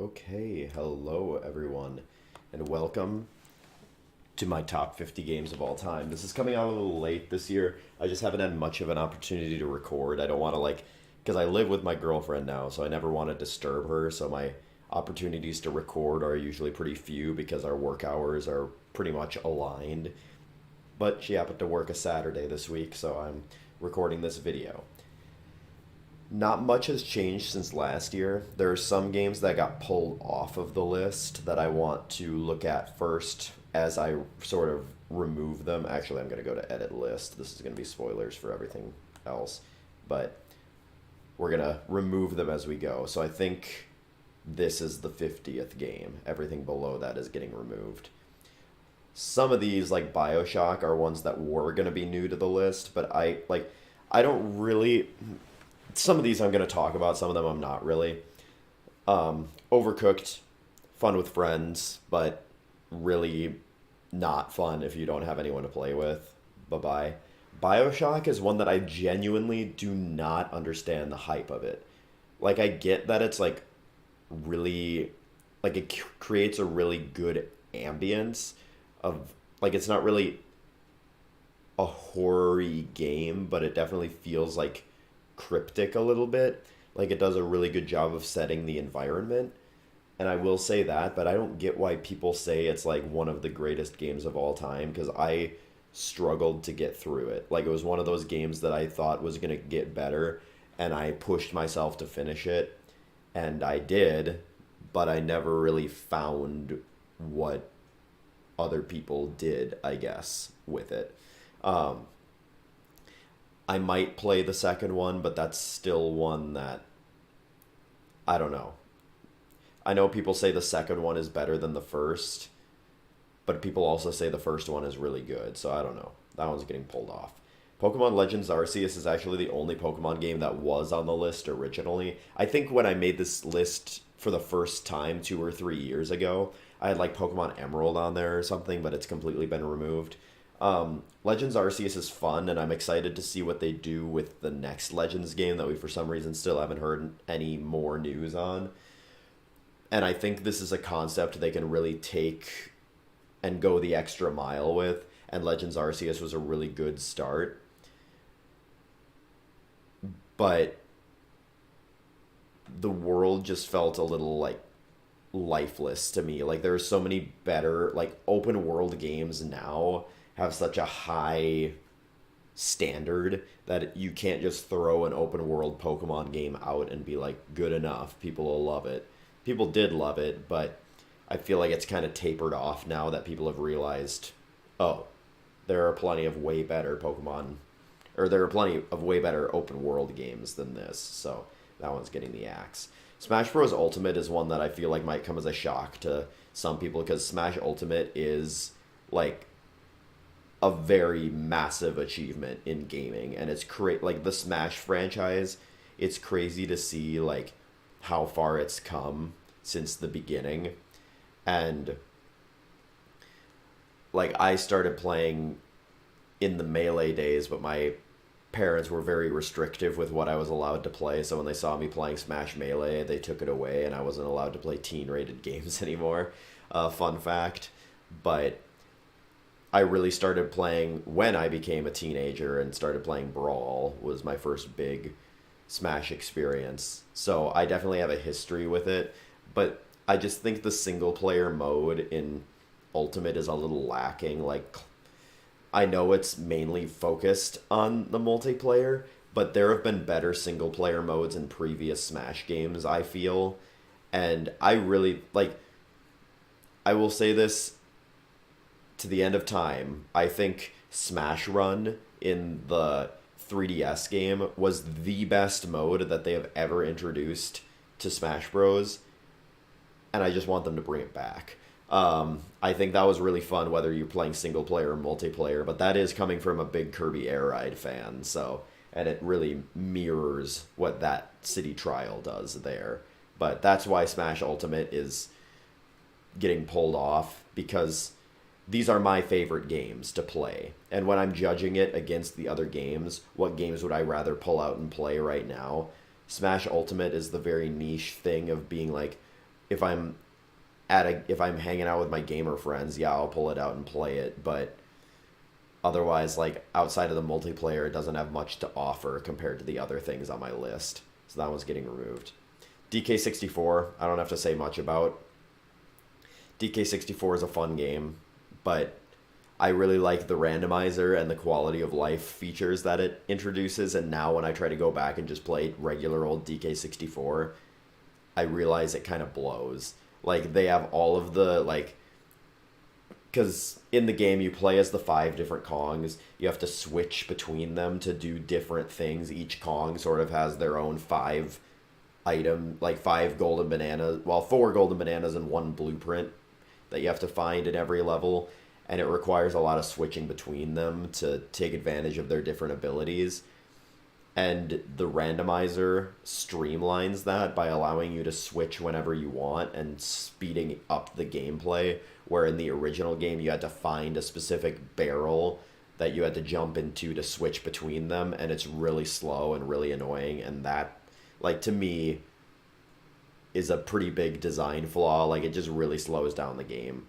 Okay, hello everyone, and welcome to my top 50 games of all time. This is coming out a little late this year. I just haven't had much of an opportunity to record. I don't want to, because I live with my girlfriend now, so I never want to disturb her, so my opportunities to record are usually pretty few because our work hours are pretty much aligned. But she happened to work a Saturday this week, so I'm recording this video. Not much has changed since last year. There are some games that got pulled off of the list that I want to look at first as I sort of remove them. Actually, I'm going to go to edit list. This is going to be spoilers for everything else. But we're going to remove them as we go. So I think this is the 50th game. Everything below that is getting removed. Some of these, like BioShock, are ones that were going to be new to the list, but I don't really. Some of these I'm going to talk about, some of them I'm not really. Overcooked, fun with friends, but really not fun if you don't have anyone to play with. Bye-bye. BioShock is one that I genuinely do not understand the hype of it. Like, I get that it's, really. It creates a really good ambience of. It's not really a horror-y game, but it definitely feels, cryptic a little bit. Like it does a really good job of setting the environment. And I will say that, but I don't get why people say it's like one of the greatest games of all time because I struggled to get through it. Like it was one of those games that I thought was going to get better and I pushed myself to finish it and I did, but I never really found what other people did, I guess, with it. Um, I might play the second one, but that's still one that I don't know. I know people say the second one is better than the first, but people also say the first one is really good, so I don't know. That one's getting pulled off. Pokemon Legends Arceus is actually the only Pokemon game that was on the list originally. I think when I made this list for the first time 2 or 3 years ago, I had like Pokemon Emerald on there or something, but it's completely been removed. Legends Arceus is fun, and I'm excited to see what they do with the next Legends game that we, for some reason, still haven't heard any more news on. And I think this is a concept they can really take and go the extra mile with, and Legends Arceus was a really good start. But the world just felt a little, lifeless to me. Like, there are so many better, open world games now have such a high standard that you can't just throw an open world Pokemon game out and be like, good enough. People will love it. People did love it, but I feel like it's kind of tapered off now that people have realized, oh, there are plenty of way better Pokemon, or there are plenty of way better open world games than this. So that one's getting the axe. Smash Bros. Ultimate is one that I feel like might come as a shock to some people because Smash Ultimate is like a very massive achievement in gaming and it's like the Smash franchise, it's crazy to see like how far it's come since the beginning. And like I started playing in the Melee days, but my parents were very restrictive with what I was allowed to play. So when they saw me playing Smash Melee, they took it away and I wasn't allowed to play teen-rated games anymore. Fun fact. But I really started playing when I became a teenager and started playing Brawl was my first big Smash experience. So I definitely have a history with it, but I just think the single player mode in Ultimate is a little lacking. Like I know it's mainly focused on the multiplayer, but there have been better single player modes in previous Smash games, I feel. And I really like I will say this to the end of time, I think Smash Run in the 3DS game was the best mode that they have ever introduced to Smash Bros. And I just want them to bring it back. I think that was really fun, whether you're playing single player or multiplayer, but that is coming from a big Kirby Air Ride fan, so, and it really mirrors what that City Trial does there. But that's why Smash Ultimate is getting pulled off, because these are my favorite games to play. And when I'm judging it against the other games, what games would I rather pull out and play right now? Smash Ultimate is the very niche thing of being like, if I'm if I'm hanging out with my gamer friends, yeah, I'll pull it out and play it, but otherwise, like outside of the multiplayer, it doesn't have much to offer compared to the other things on my list. So that one's getting removed. DK64, I don't have to say much about. DK64 is a fun game, but I really like the randomizer and the quality of life features that it introduces. And now when I try to go back and just play regular old DK64, I realize it kind of blows. Like they have all of the like, because in the game you play as the 5 different Kongs. You have to switch between them to do different things. Each Kong sort of has their own 5 item, like 5 golden bananas, well, 4 golden bananas and 1 blueprint that you have to find in every level, and it requires a lot of switching between them to take advantage of their different abilities. And the randomizer streamlines that by allowing you to switch whenever you want and speeding up the gameplay, where in the original game you had to find a specific barrel that you had to jump into to switch between them, and it's really slow and really annoying. And that, like, to me, is a pretty big design flaw. Like, it just really slows down the game.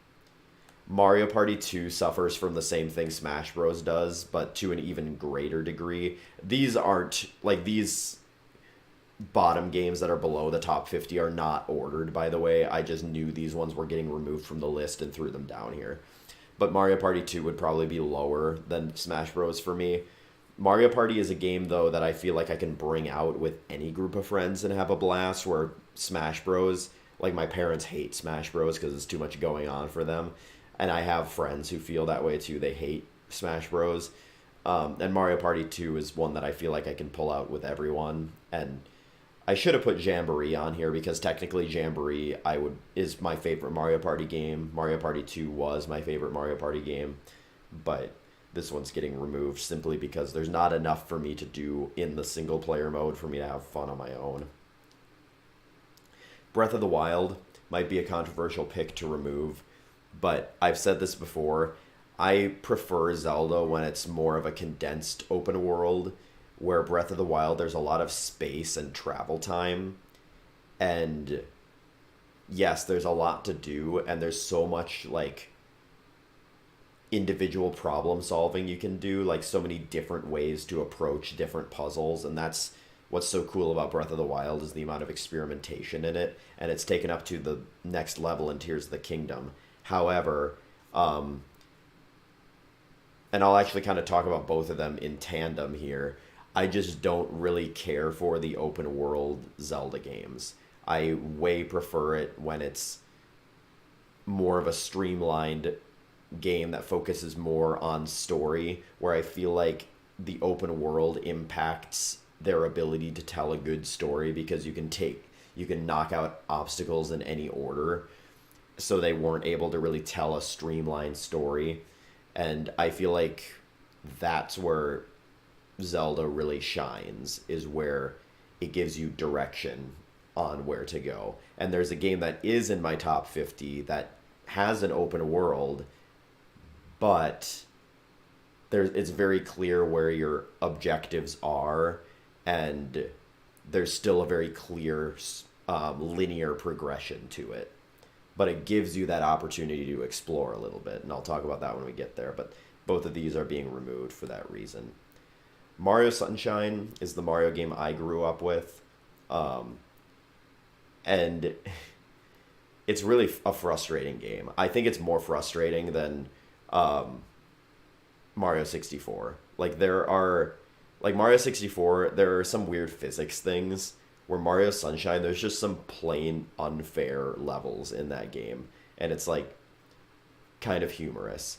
Mario Party 2 suffers from the same thing Smash Bros. Does, but to an even greater degree. These aren't, like, these bottom games that are below the top 50 are not ordered, by the way. I just knew these ones were getting removed from the list and threw them down here. But Mario Party 2 would probably be lower than Smash Bros. For me. Mario Party is a game, though, that I feel like I can bring out with any group of friends and have a blast, where Smash Bros., like, my parents hate Smash Bros. Because it's too much going on for them. And I have friends who feel that way, too. They hate Smash Bros. And Mario Party 2 is one that I feel like I can pull out with everyone. And I should have put Jamboree on here, because technically Jamboree is my favorite Mario Party game. Mario Party 2 was my favorite Mario Party game. But this one's getting removed simply because there's not enough for me to do in the single player mode for me to have fun on my own. Breath of the Wild might be a controversial pick to remove, but I've said this before. I prefer Zelda when it's more of a condensed open world, where Breath of the Wild, there's a lot of space and travel time. And yes, there's a lot to do, and there's so much, like, individual problem solving you can do, like so many different ways to approach different puzzles. And that's what's so cool about Breath of the Wild, is the amount of experimentation in it, and it's taken up to the next level in Tears of the Kingdom. However, and I'll actually kind of talk about both of them in tandem here, I just don't really care for the open world Zelda games. I way prefer it when it's more of a streamlined game that focuses more on story, where I feel like the open world impacts their ability to tell a good story, because you can knock out obstacles in any order. So they weren't able to really tell a streamlined story. And I feel like that's where Zelda really shines, is where it gives you direction on where to go. And there's a game that is in my top 50 that has an open world, but it's very clear where your objectives are, and there's still a very clear linear progression to it. But it gives you that opportunity to explore a little bit, and I'll talk about that when we get there. But both of these are being removed for that reason. Mario Sunshine is the Mario game I grew up with, and it's really a frustrating game. I think it's more frustrating than Mario 64. Like, Mario 64, there are some weird physics things, where Mario Sunshine, there's just some plain unfair levels in that game, and it's, like, kind of humorous.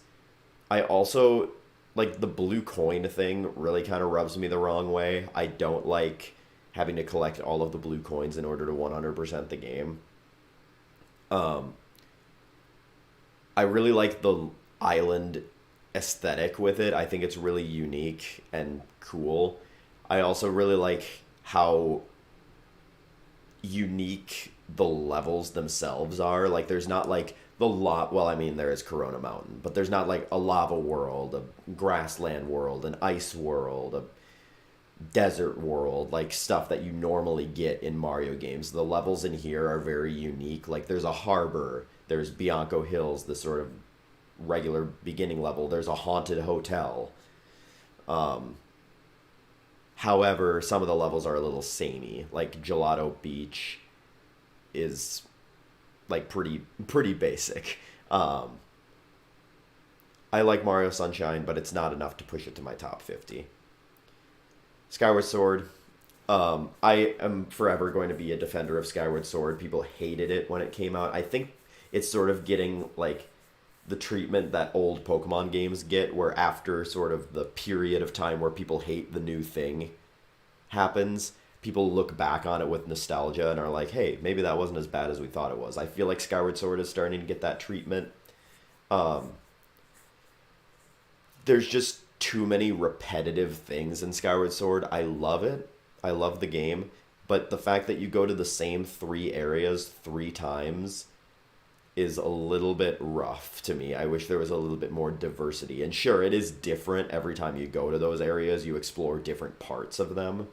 I also, like, the blue coin thing really kind of rubs me the wrong way. I don't like having to collect all of the blue coins in order to 100% the game. I really like the island aesthetic with it. I think it's really unique and cool. I also really like how unique the levels themselves are. Like, there's not like there is Corona Mountain, but there's not like a lava world, a grassland world, an ice world, desert world, like stuff that you normally get in Mario games. The levels in here are very unique. Like there's a harbor, there's Bianco Hills, the sort of regular beginning level. There's a haunted hotel. Um, However, some of the levels are a little samey. Like Gelato Beach is like pretty basic. Um, I like Mario Sunshine, but it's not enough to push it to my top 50. Skyward Sword. I am forever going to be a defender of Skyward Sword. People hated it when it came out. I think it's sort of getting like the treatment that old Pokemon games get, where after sort of the period of time where people hate the new thing happens, people look back on it with nostalgia and are like, hey, maybe that wasn't as bad as we thought it was. I feel like Skyward Sword is starting to get that treatment. Um, there's just too many repetitive things in Skyward Sword. I love it. I love the game. But the fact that you go to the same three areas three times is a little bit rough to me. I wish there was a little bit more diversity. And sure, it is different every time you go to those areas. You explore different parts of them.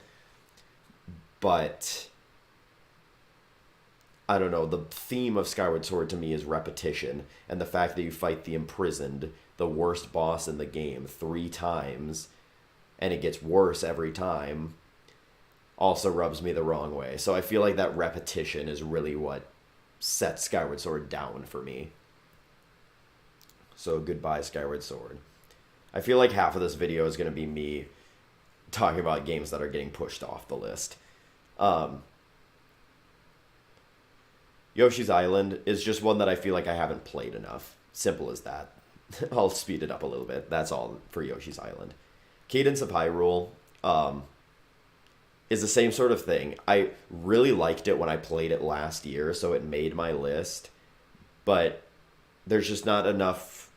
But I don't know, the theme of Skyward Sword to me is repetition, and the fact that you fight the Imprisoned, the worst boss in the game, three times, and it gets worse every time, also rubs me the wrong way. So I feel like that repetition is really what sets Skyward Sword down for me. So goodbye, Skyward Sword. I feel like half of this video is going to be me talking about games that are getting pushed off the list. Um, Yoshi's Island is just one that I feel like I haven't played enough. Simple as that. I'll speed it up a little bit. That's all for Yoshi's Island. Cadence of Hyrule is the same sort of thing. I really liked it when I played it last year, so it made my list. But there's just not enough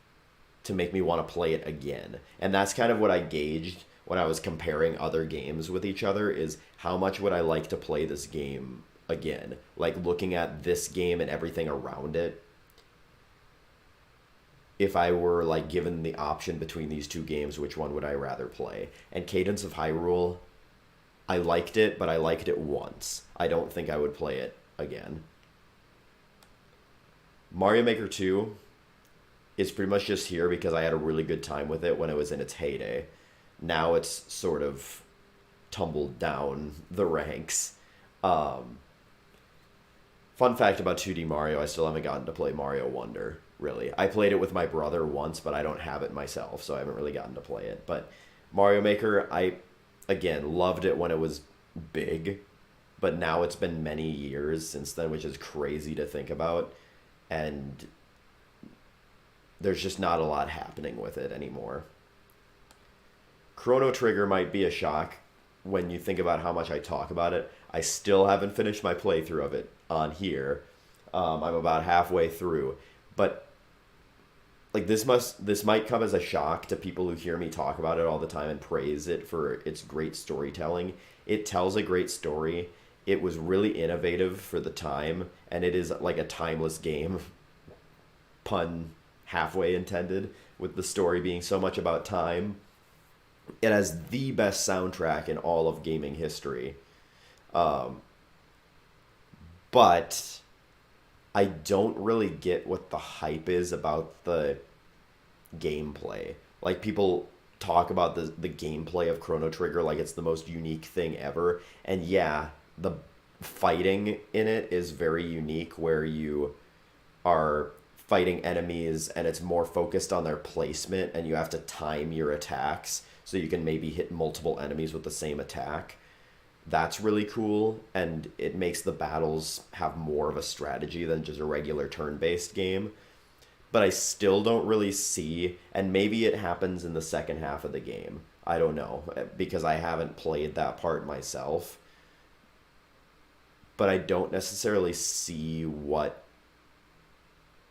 to make me want to play it again. And that's kind of what I gauged when I was comparing other games with each other, is how much would I like to play this game again? Like looking at this game and everything around it. If I were like given the option between these two games, which one would I rather play? And Cadence of Hyrule, I liked it, but I liked it once. I don't think I would play it again. Mario Maker 2 is pretty much just here because I had a really good time with it when it was in its heyday. Now it's sort of tumbled down the ranks. Um, Fun fact about 2D Mario, I still haven't gotten to play Mario Wonder, really. I played it with my brother once, but I don't have it myself, so I haven't really gotten to play it. But Mario Maker, I, again, loved it when it was big, but now it's been many years since then, which is crazy to think about. And there's just not a lot happening with it anymore. Chrono Trigger might be a shock when you think about how much I talk about it. I still haven't finished my playthrough of it on here. I'm about halfway through, but like this might come as a shock to people who hear me talk about it all the time and praise it for its great storytelling. It tells a great story. It was really innovative for the time, and it is like a timeless game. Pun halfway intended, with the story being so much about time. It has the best soundtrack in all of gaming history. Um, but I don't really get what the hype is about the gameplay. Like, people talk about the gameplay of Chrono Trigger like it's the most unique thing ever. And yeah, the fighting in it is very unique, where you are fighting enemies and it's more focused on their placement and you have to time your attacks so you can maybe hit multiple enemies with the same attack. That's really cool, and it makes the battles have more of a strategy than just a regular turn-based game. But I still don't really see, and maybe it happens in the second half of the game. I don't know, because I haven't played that part myself. But I don't necessarily see what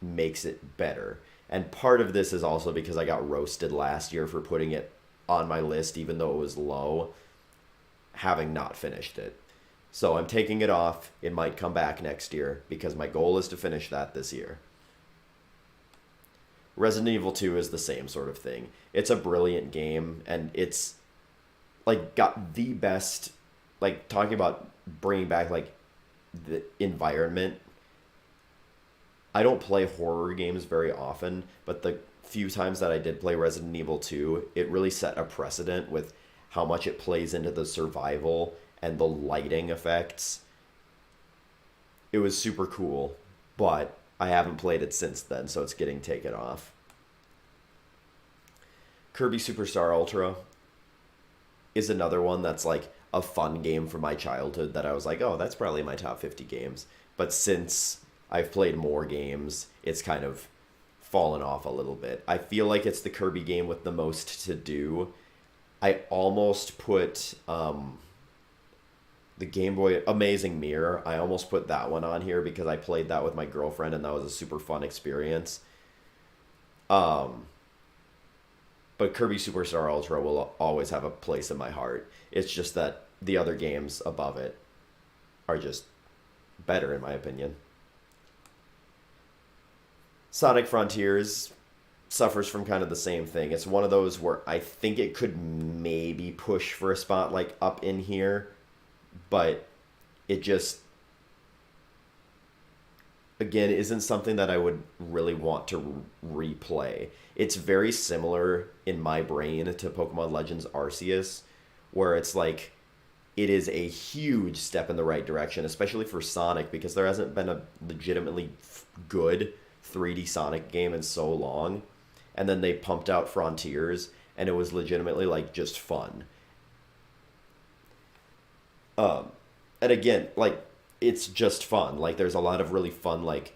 makes it better. And part of this is also because I got roasted last year for putting it on my list, even though it was low, having not finished it. So I'm taking it off. It might come back next year because my goal is to finish that this year. Resident Evil 2 is the same sort of thing. It's a brilliant game, and it's like got the best, like talking about bringing back like the environment. I don't play horror games very often, but the few times that I did play Resident Evil 2, it really set a precedent with how much it plays into the survival and the lighting effects. It was super cool, but I haven't played it since then, so it's getting taken off. Kirby Superstar Ultra is another one that's like a fun game from my childhood that I was like, oh, that's probably my top 50 games. But since I've played more games, it's kind of fallen off a little bit. I feel like it's the Kirby game with the most to do. I almost put the Game Boy Amazing Mirror. I almost put that one on here because I played that with my girlfriend and that was a super fun experience. Um, but Kirby Superstar Ultra will always have a place in my heart. It's just that the other games above it are just better in my opinion. Sonic Frontiers suffers from kind of the same thing. It's one of those where I think it could maybe push for a spot like up in here, but it just again isn't something that I would really want to replay. It's very similar in my brain to Pokemon Legends Arceus, where it's like it is a huge step in the right direction, especially for Sonic, because there hasn't been a legitimately good 3D Sonic game in so long. And then they pumped out Frontiers, and it was legitimately like just fun. Um, and again, like it's just fun. Like there's a lot of really fun like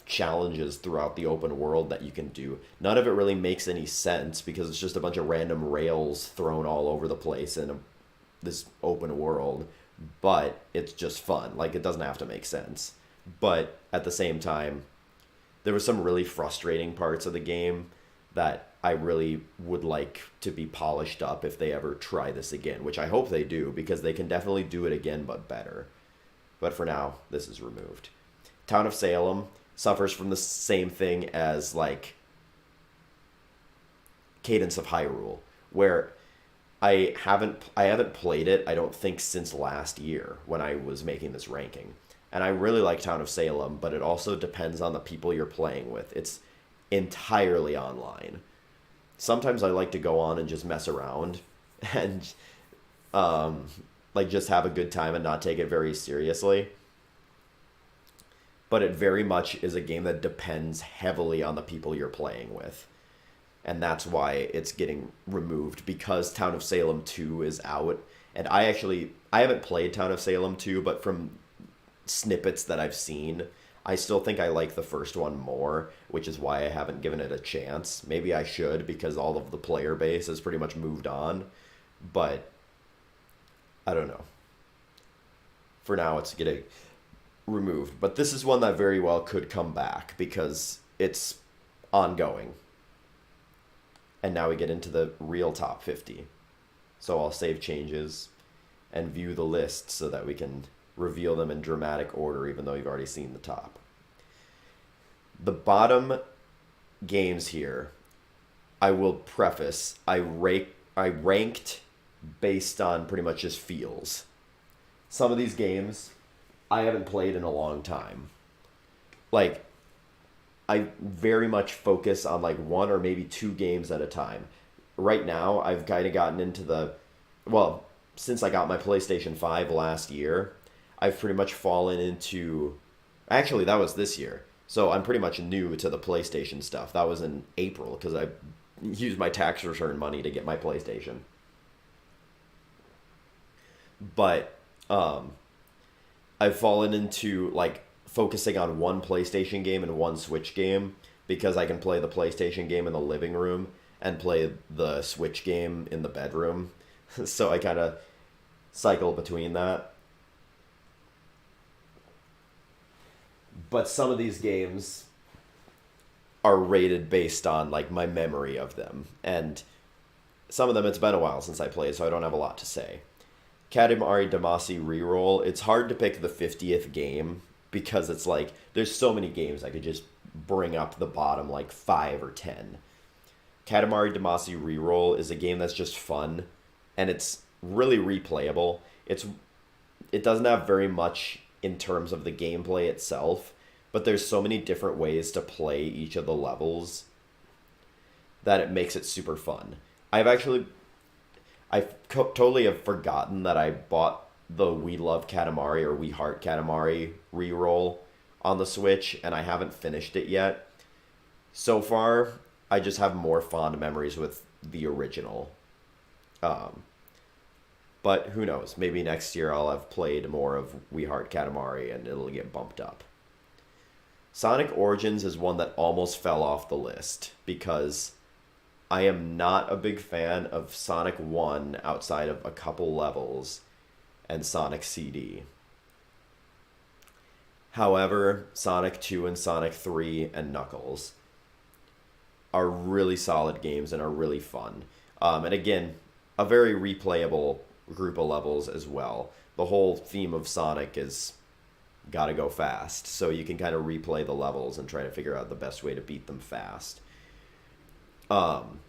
challenges throughout the open world that you can do. None of it really makes any sense because it's just a bunch of random rails thrown all over the place in this open world, but it's just fun. Like it doesn't have to make sense. But at the same time, there were some really frustrating parts of the game that I really would like to be polished up if they ever try this again, which I hope they do because they can definitely do it again but better. But for now, this is removed. Town of Salem suffers from the same thing as like Cadence of Hyrule, where I haven't played it, I don't think, since last year when I was making this ranking. And I really like Town of Salem, but it also depends on the people you're playing with. It's entirely online. Sometimes I like to go on and just mess around and um, like just have a good time and not take it very seriously. But it very much is a game that depends heavily on the people you're playing with. And that's why it's getting removed because Town of Salem 2 is out. And I haven't played Town of Salem 2, but from snippets that I've seen, I still think I like the first one more, which is why I haven't given it a chance. Maybe I should because all of the player base has pretty much moved on, but I don't know. For now, it's getting removed. But this is one that very well could come back because it's ongoing. And now we get into the real top 50. So I'll save changes and view the list so that we can reveal them in dramatic order, even though you've already seen the top. The bottom games here, I will preface, I ranked based on pretty much just feels. Some of these games I haven't played in a long time. Like, I very much focus on like one or maybe two games at a time. Right now, I've kind of gotten into well, since I got my PlayStation 5 last year, I've pretty much fallen into, actually, that was this year. So I'm pretty much new to the PlayStation stuff. That was in April because I used my tax return money to get my PlayStation. But I've fallen into like focusing on one PlayStation game and one Switch game because I can play the PlayStation game in the living room and play the Switch game in the bedroom. So I kind of cycle between that. But some of these games are rated based on like my memory of them. And some of them it's been a while since I played, so I don't have a lot to say. Katamari Damacy Reroll, it's hard to pick the 50th game because it's like there's so many games I could just bring up the bottom like 5 or 10. Katamari Damacy Reroll is a game that's just fun, and it's really replayable. It doesn't have very much in terms of the gameplay itself, but there's so many different ways to play each of the levels that it makes it super fun. I've actually totally have forgotten that I bought the We Love Katamari or We Heart Katamari reroll on the Switch, and I haven't finished it yet. So far, I just have more fond memories with the original. Um, but who knows? Maybe next year I'll have played more of We Heart Katamari and it'll get bumped up. Sonic Origins is one that almost fell off the list because I am not a big fan of Sonic 1 outside of a couple levels and Sonic CD. However, Sonic 2 and Sonic 3 and Knuckles are really solid games and are really fun. And again, a very replayable group of levels as well. The whole theme of Sonic is gotta go fast, so you can kind of replay the levels and try to figure out the best way to beat them fast. Um,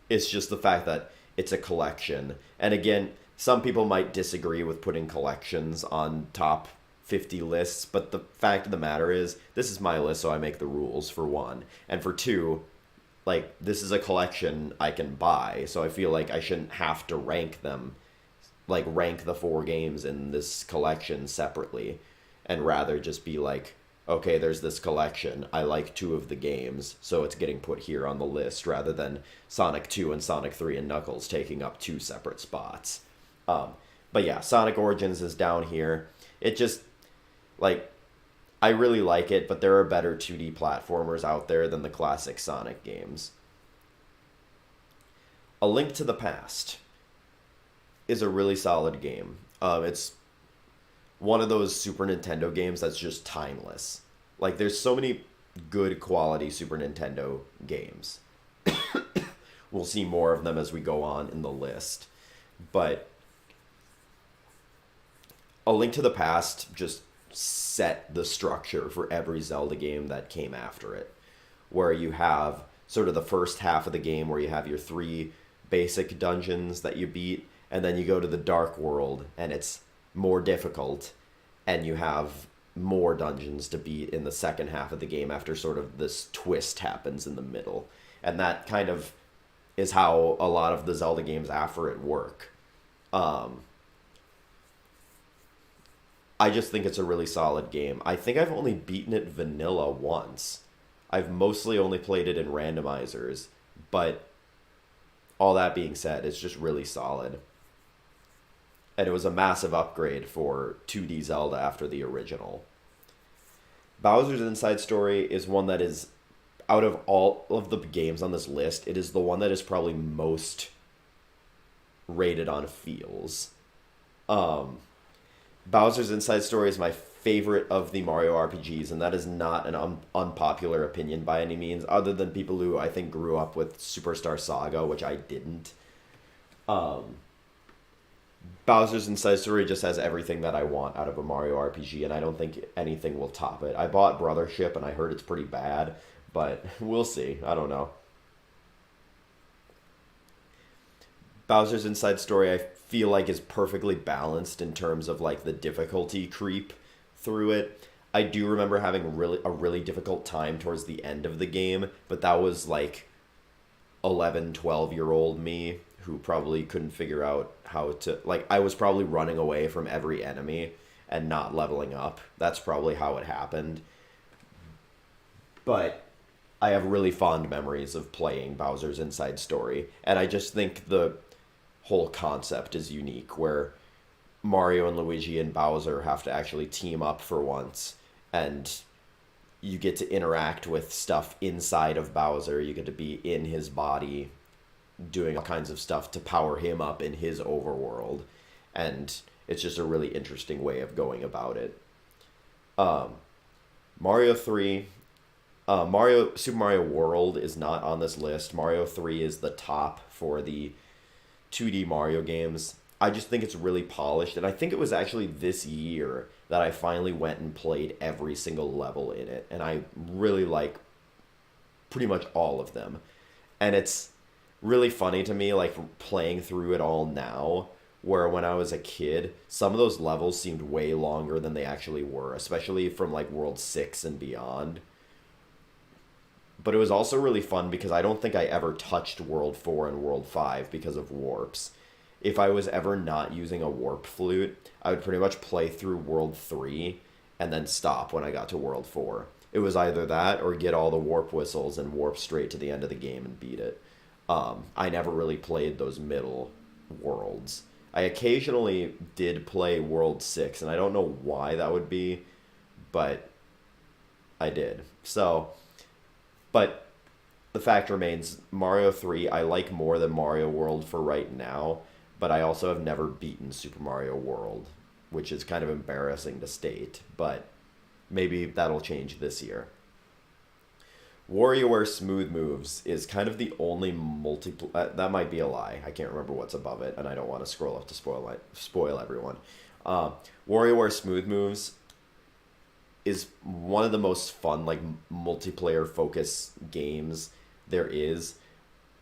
it's just the fact that it's a collection. And again, some people might disagree with putting collections on top 50 lists, but the fact of the matter is, this is my list, so I make the rules, for one. And for two, like, this is a collection I can buy, so I feel like I shouldn't have to rank them, like, rank the four games in this collection separately, and rather just be like, okay, there's this collection, I like two of the games, so it's getting put here on the list, rather than Sonic 2 and Sonic 3 and Knuckles taking up two separate spots. But yeah, Sonic Origins is down here. It just, like, I really like it, but there are better 2D platformers out there than the classic Sonic games. A Link to the Past is a really solid game. It's one of those Super Nintendo games that's just timeless. Like, there's so many good quality Super Nintendo games. We'll see more of them as we go on in the list. But A Link to the Past just set the structure for every Zelda game that came after it, where you have sort of the first half of the game where you have your three basic dungeons that you beat, and then you go to the Dark World, and it's more difficult, and you have more dungeons to beat in the second half of the game after sort of this twist happens in the middle. And that kind of is how a lot of the Zelda games after it work. I just think it's a really solid game. I think I've only beaten it vanilla once. I've mostly only played it in randomizers, but all that being said, it's just really solid. And it was a massive upgrade for 2D Zelda after the original. Bowser's Inside Story is one that is, out of all of the games on this list, it is the one that is probably most rated on feels. Bowser's Inside Story is my favorite of the Mario RPGs, and that is not an unpopular opinion by any means, other than people who I think grew up with Superstar Saga, which I didn't. Bowser's Inside Story just has everything that I want out of a Mario RPG, and I don't think anything will top it. I bought Brothership, and I heard it's pretty bad, but we'll see. I don't know. Bowser's Inside Story, I feel like, is perfectly balanced in terms of, like, the difficulty creep through it. I do remember having a really difficult time towards the end of the game, but that was, like, 11, 12-year-old me who probably couldn't figure out how to... Like, I was probably running away from every enemy and not leveling up. That's probably how it happened. But I have really fond memories of playing Bowser's Inside Story, and I just think the whole concept is unique, where Mario and Luigi and Bowser have to actually team up for once, and you get to interact with stuff inside of Bowser. You get to be in his body, doing all kinds of stuff to power him up in his overworld, and it's just a really interesting way of going about it. Mario 3, Super Mario World is not on this list. Mario 3 is the top for the 2D Mario games. I just think it's really polished, and I think it was actually this year that I finally went and played every single level in it, and I really like pretty much all of them. And it's really funny to me, like playing through it all now, where when I was a kid, some of those levels seemed way longer than they actually were, especially from like World 6 and beyond. But it was also really fun because I don't think I ever touched World 4 and World 5 because of warps. If I was ever not using a warp flute, I would pretty much play through World 3 and then stop when I got to World 4. It was either that or get all the warp whistles and warp straight to the end of the game and beat it. I never really played those middle worlds. I occasionally did play World 6, and I don't know why that would be, but I did. So, but the fact remains, Mario 3 I like more than Mario World for right now, but I also have never beaten Super Mario World, which is kind of embarrassing to state, but maybe that'll change this year. WarioWare Smooth Moves is kind of the only that might be a lie. I can't remember what's above it, and I don't want to scroll up to spoil everyone. Uh, WarioWare Smooth Moves is one of the most fun like multiplayer focus games there is.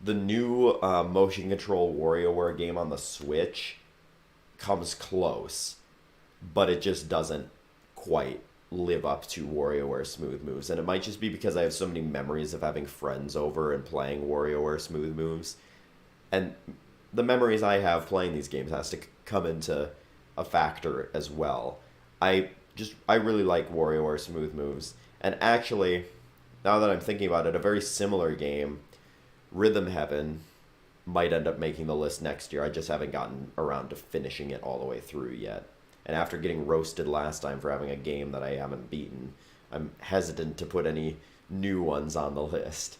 The new motion control WarioWare game on the Switch comes close, but it just doesn't quite live up to WarioWare Smooth Moves. And it might just be because I have so many memories of having friends over and playing WarioWare Smooth Moves. And the memories I have playing these games has to come into a factor as well. I really like WarioWare Smooth Moves. And actually, now that I'm thinking about it, a very similar game, Rhythm Heaven, might end up making the list next year. I just haven't gotten around to finishing it all the way through yet. And after getting roasted last time for having a game that I haven't beaten, I'm hesitant to put any new ones on the list.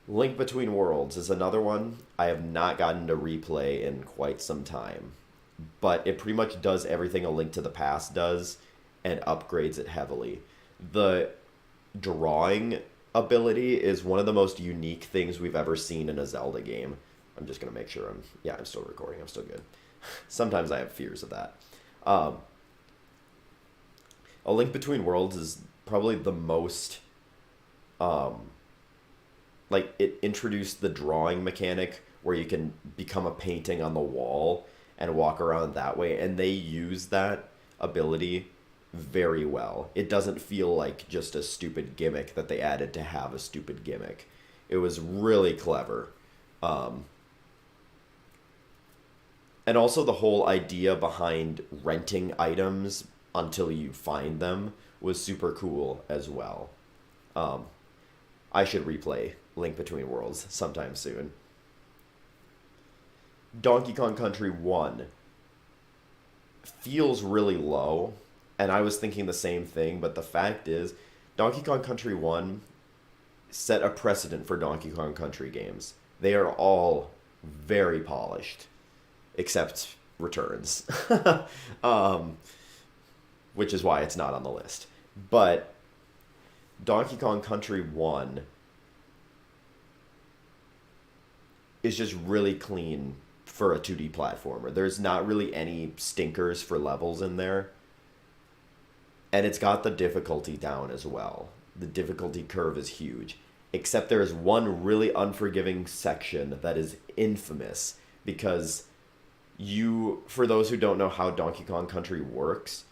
Link Between Worlds is another one I have not gotten to replay in quite some time. But it pretty much does everything A Link to the Past does and upgrades it heavily. The drawing ability is one of the most unique things we've ever seen in a Zelda game. I'm just going to make sure I'm still recording. I'm still good. Sometimes I have fears of that. Um, A Link Between Worlds is probably the most, um, like, it introduced the drawing mechanic where you can become a painting on the wall and walk around that way, and they use that ability very well. It doesn't feel like just a stupid gimmick that they added to have a stupid gimmick. It was really clever. Um, and also the whole idea behind renting items until you find them was super cool as well. Um, I should replay Link Between Worlds sometime soon. Donkey Kong Country 1 feels really low, and I was thinking the same thing, but the fact is, Donkey Kong Country 1 set a precedent for Donkey Kong Country games. They are all very polished, except Returns, um, which is why it's not on the list. But Donkey Kong Country 1 is just really clean for a 2D platformer. There's not really any stinkers for levels in there. And it's got the difficulty down as well. The difficulty curve is huge. Except there is one really unforgiving section that is infamous because for those who don't know how Donkey Kong Country works,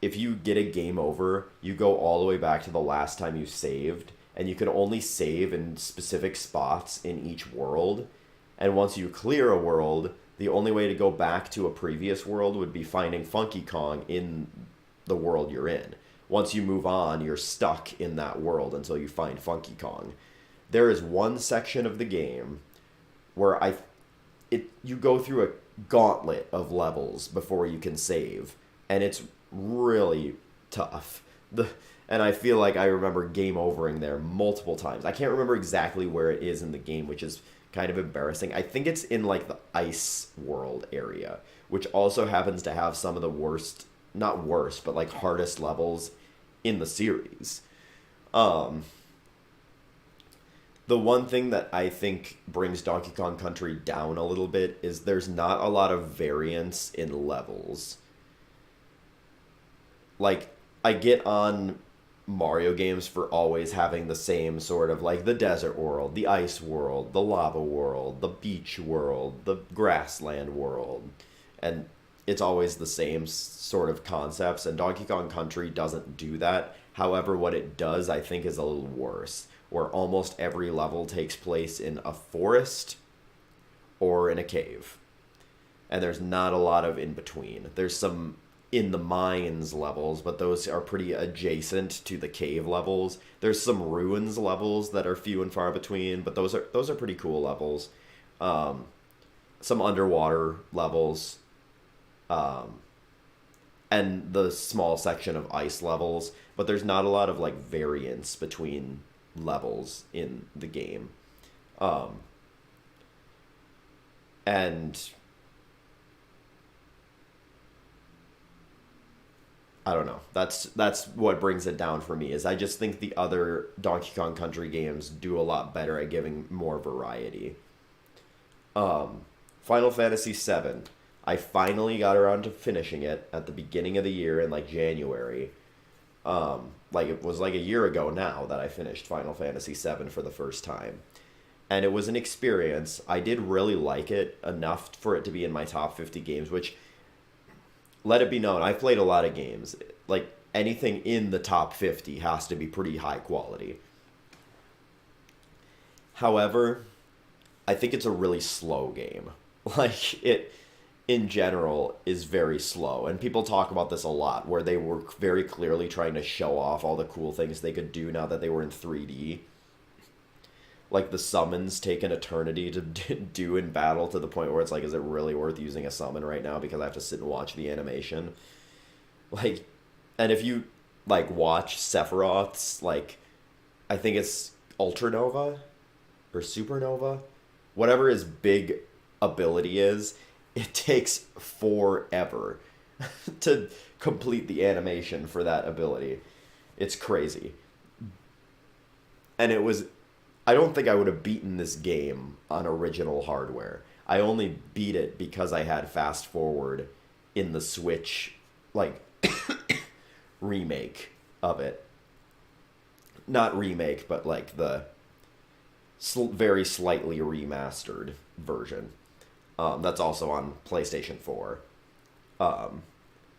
if you get a game over, you go all the way back to the last time you saved, and you can only save in specific spots in each world. And once you clear a world, the only way to go back to a previous world would be finding Funky Kong in the world you're in. Once you move on, you're stuck in that world until you find Funky Kong. There is one section of the game where you go through a gauntlet of levels before you can save, and it's really tough. And I feel like I remember game overing there multiple times. I can't remember exactly where it is in the game, which is kind of embarrassing. I think it's in like the ice world area, which also happens to have some of the worst, not worst, but like hardest levels in the series. The one thing that I think brings Donkey Kong Country down a little bit is there's not a lot of variance in levels. Like, I get on Mario games for always having the same sort of like the desert world, the ice world, the lava world, the beach world, the grassland world. And it's always the same sort of concepts, and Donkey Kong Country doesn't do that. However, what it does, I think, is a little worse, where almost every level takes place in a forest or in a cave. And there's not a lot of in between. There's some in the mines levels, but those are pretty adjacent to the cave levels. There's some ruins levels that are few and far between, but those are pretty cool levels. Some underwater levels, and the small section of ice levels, but there's not a lot of like variance between levels in the game. And I don't know. That's what brings it down for me. Is I just think the other Donkey Kong Country games do a lot better at giving more variety. Final Fantasy VII. I finally got around to finishing it at the beginning of the year in like January. Like it was like a year ago now that I finished Final Fantasy VII for the first time. And it was an experience. I did really like it enough for it to be in my top 50 games, which, let it be known, I've played a lot of games. Like, anything in the top 50 has to be pretty high quality. However, I think it's a really slow game. Like, it, in general, is very slow. And people talk about this a lot, where they were very clearly trying to show off all the cool things they could do now that they were in 3D. Like, the summons take an eternity to do in battle, to the point where it's like, is it really worth using a summon right now because I have to sit and watch the animation? Like, and if you, like, watch Sephiroth's, like, I think it's Ultranova or Supernova, whatever his big ability is, it takes forever to complete the animation for that ability. It's crazy. And it was, I don't think I would have beaten this game on original hardware. I only beat it because I had fast forward in the Switch, like, remake of it. Not remake, but like the very slightly remastered version. That's also on PlayStation 4.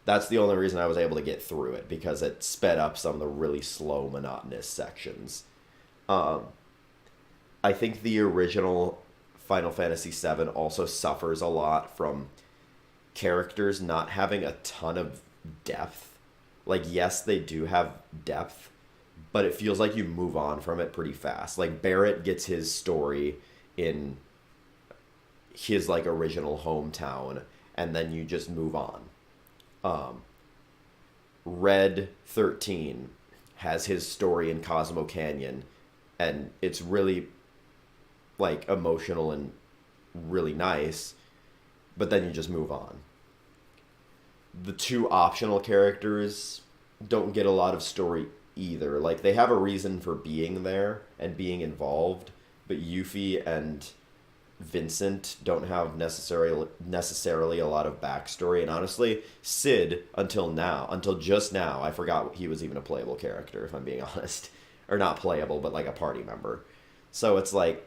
That's the only reason I was able to get through it, because it sped up some of the really slow, monotonous sections. I think the original Final Fantasy VII also suffers a lot from characters not having a ton of depth. Like, yes, they do have depth, but it feels like you move on from it pretty fast. Like, Barrett gets his story in his, like, original hometown, and then you just move on. Red 13 has his story in Cosmo Canyon, and it's really, like, emotional and really nice, but then you just move on. The two optional characters don't get a lot of story either. Like, they have a reason for being there and being involved, but Yuffie and Vincent don't have necessarily a lot of backstory. And honestly, Sid, until just now, I forgot he was even a playable character, if I'm being honest. Or not playable, but like a party member. So it's like,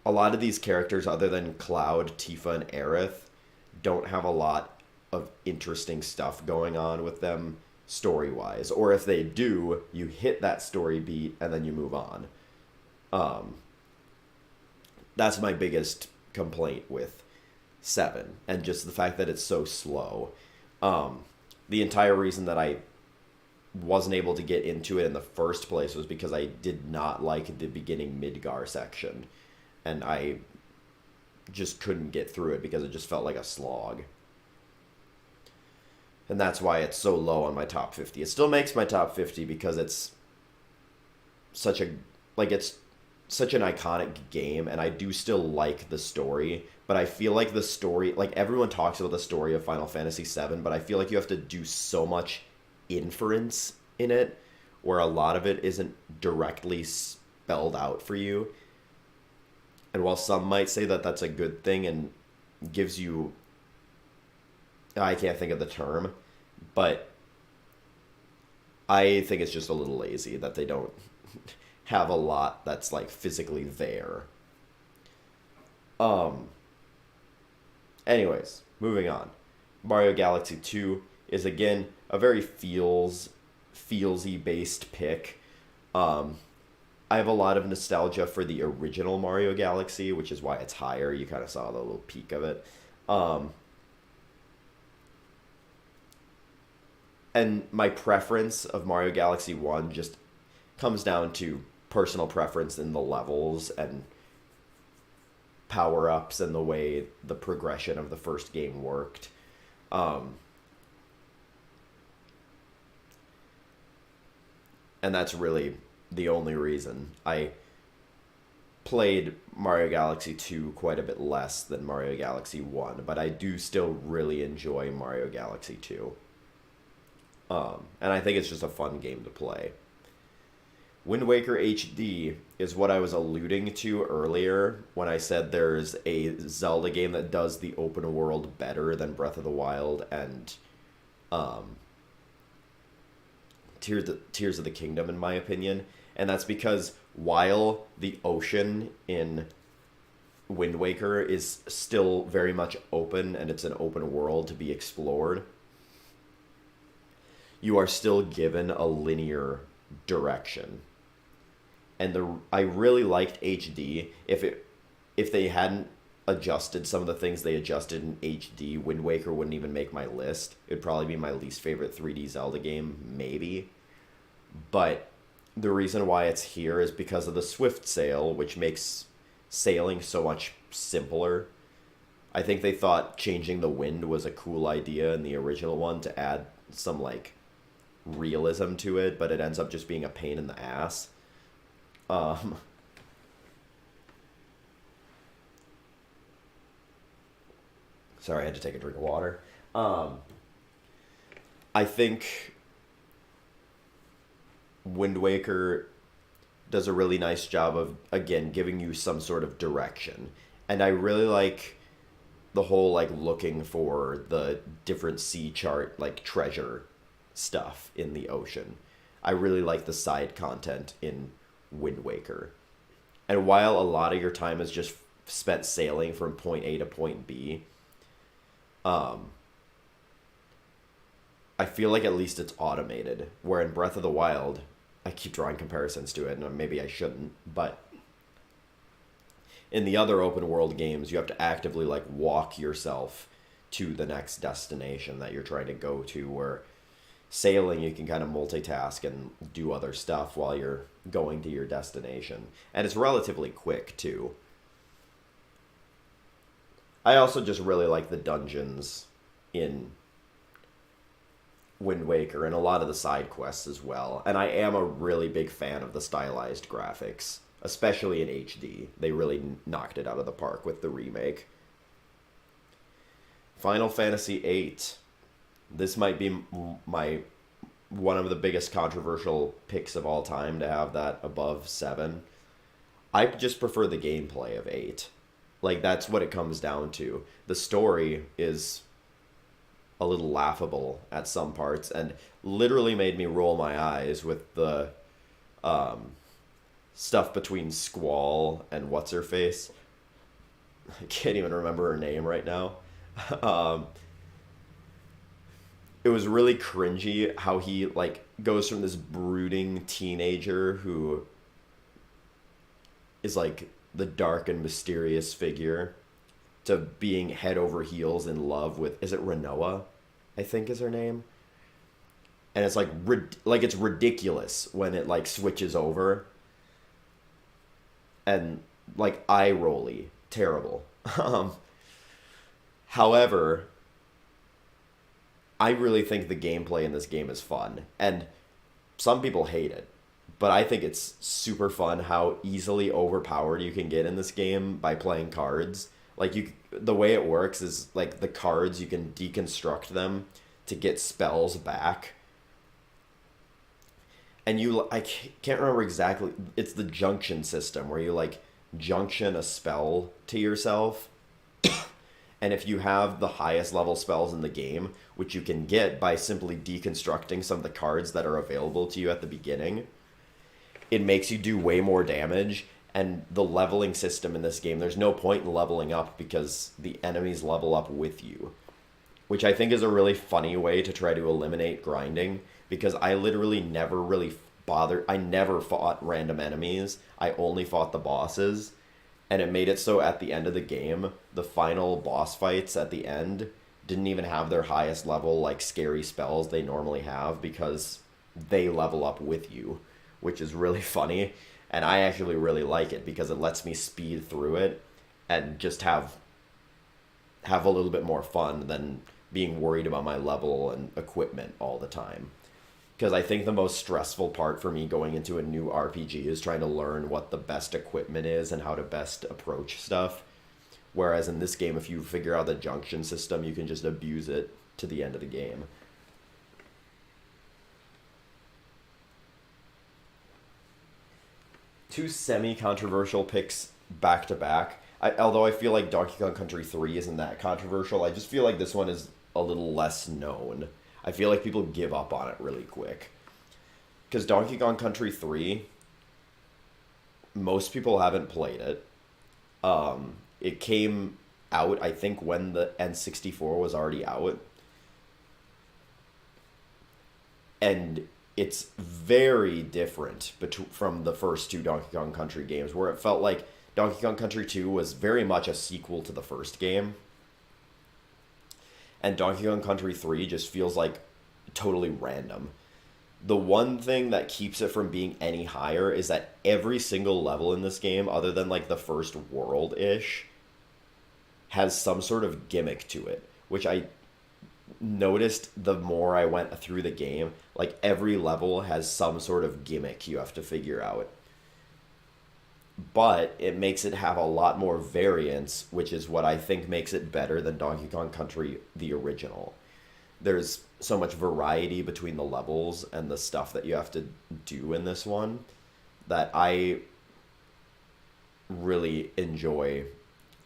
a lot of these characters, other than Cloud, Tifa, and Aerith, don't have a lot of interesting stuff going on with them story-wise. Or if they do, you hit that story beat and then you move on. That's my biggest complaint with 7, and just the fact that it's so slow. The entire reason that I wasn't able to get into it in the first place was because I did not like the beginning Midgar section, and I just couldn't get through it because it just felt like a slog. And that's why it's so low on my top 50. It still makes my top 50 because it's such a, like, it's such an iconic game, and I do still like the story, but I feel like the story, like, everyone talks about the story of Final Fantasy VII, but I feel like you have to do so much inference in it, where a lot of it isn't directly spelled out for you. And while some might say that that's a good thing and gives you, I can't think of the term, but I think it's just a little lazy that they don't have a lot that's like physically there. Um Anyways, moving on. Mario Galaxy 2 is again a very feelsy based pick. Um I have a lot of nostalgia for the original Mario Galaxy, which is why it's higher. You kind of saw the little peak of it. Um and my preference of Mario Galaxy 1 just comes down to personal preference in the levels and power ups and the way the progression of the first game worked. Um, and that's really the only reason. I played Mario Galaxy 2 quite a bit less than Mario Galaxy 1, but I do still really enjoy Mario Galaxy 2. And I think it's just a fun game to play. Wind Waker HD is what I was alluding to earlier when I said there's a Zelda game that does the open world better than Breath of the Wild and um, Tears of the Kingdom, in my opinion. And that's because while the ocean in Wind Waker is still very much open and it's an open world to be explored, you are still given a linear direction. And I really liked HD. If they hadn't adjusted some of the things they adjusted in HD, Wind Waker wouldn't even make my list. It'd probably be my least favorite 3D Zelda game, maybe. But the reason why it's here is because of the Swift Sail, which makes sailing so much simpler. I think they thought changing the wind was a cool idea in the original one to add some like realism to it, but it ends up just being a pain in the ass. Um, Sorry, I had to take a drink of water. Um, I think Wind Waker does a really nice job of, again, giving you some sort of direction. And I really like the whole, like, looking for the different sea chart, like, treasure stuff in the ocean. I really like the side content in Wind Waker. And while a lot of your time is just spent sailing from point A to point B, um, I feel like at least it's automated. Where in Breath of the Wild, I keep drawing comparisons to it, and maybe I shouldn't, but in the other open world games, you have to actively like walk yourself to the next destination that you're trying to go to. Where sailing, you can kind of multitask and do other stuff while you're going to your destination, and it's relatively quick too. I also just really like the dungeons in Wind Waker and a lot of the side quests as well. And I am a really big fan of the stylized graphics, especially in HD. They really knocked it out of the park with the remake. Final Fantasy VIII. This might be my one of the biggest controversial picks of all time to have that above 7. I just prefer the gameplay of 8. Like, that's what it comes down to. The story is a little laughable at some parts and literally made me roll my eyes with the um, stuff between Squall and What's-Her-Face. I can't even remember her name right now. um, it was really cringy how he, like, goes from this brooding teenager who is, like, the dark and mysterious figure to being head over heels in love with, is it Renoa? I think is her name. And it's like it's ridiculous when it like switches over and like eye rolly, terrible. um However, I really think the gameplay in this game is fun, and some people hate it, but I think it's super fun how easily overpowered you can get in this game by playing cards. Like, the way it works is like the cards, you can deconstruct them to get spells back. And I can't remember exactly, it's the junction system where you like junction a spell to yourself And if you have the highest level spells in the game, which you can get by simply deconstructing some of the cards that are available to you at the beginning, it makes you do way more damage. And the leveling system in this game, there's no point in leveling up because the enemies level up with you, which I think is a really funny way to try to eliminate grinding, because I literally never really bothered. I never fought random enemies. I only fought the bosses, and it made it so at the end of the game, the final boss fights at the end didn't even have their highest level, like, scary spells they normally have, because they level up with you, which is really funny. And I actually really like it because it lets me speed through it and just have a little bit more fun than being worried about my level and equipment all the time. Because I think the most stressful part for me going into a new RPG is trying to learn what the best equipment is and how to best approach stuff. Whereas in this game, if you figure out the junction system, you can just abuse it to the end of the game. Two semi-controversial picks back to back. Although I feel like Donkey Kong Country 3 isn't that controversial, I just feel like this one is a little less known. I feel like people give up on it really quick. Because Donkey Kong Country 3, most people haven't played it. It came out, I think, when the N64 was already out. And it's very different from the first two Donkey Kong Country games, where it felt like Donkey Kong Country 2 was very much a sequel to the first game. And Donkey Kong Country 3 just feels like totally random. The one thing that keeps it from being any higher is that every single level in this game, other than like the first world-ish, has some sort of gimmick to it, which I noticed the more I went through the game. Like, every level has some sort of gimmick you have to figure out. But it makes it have a lot more variance, which is what I think makes it better than Donkey Kong Country, the original. There's so much variety between the levels and the stuff that you have to do in this one that I really enjoy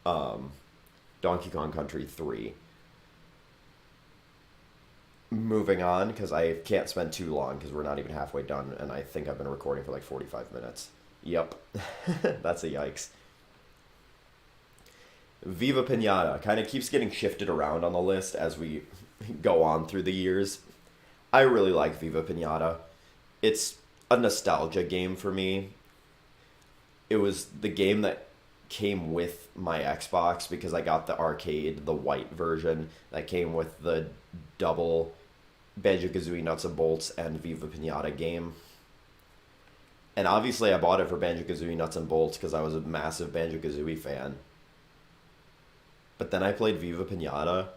Donkey Kong Country 3. Moving on, because I can't spend too long, because we're not even halfway done, and I think I've been recording for like 45 minutes. Yep. That's a yikes. Viva Pinata kind of keeps getting shifted around on the list as we go on through the years. I really like Viva Pinata. It's a nostalgia game for me. It was the game that came with my Xbox because I got the arcade, the white version, that came with the double Banjo-Kazooie Nuts and Bolts and Viva Pinata game. And obviously I bought it for Banjo-Kazooie Nuts and Bolts because I was a massive Banjo-Kazooie fan. But then I played Viva Pinata,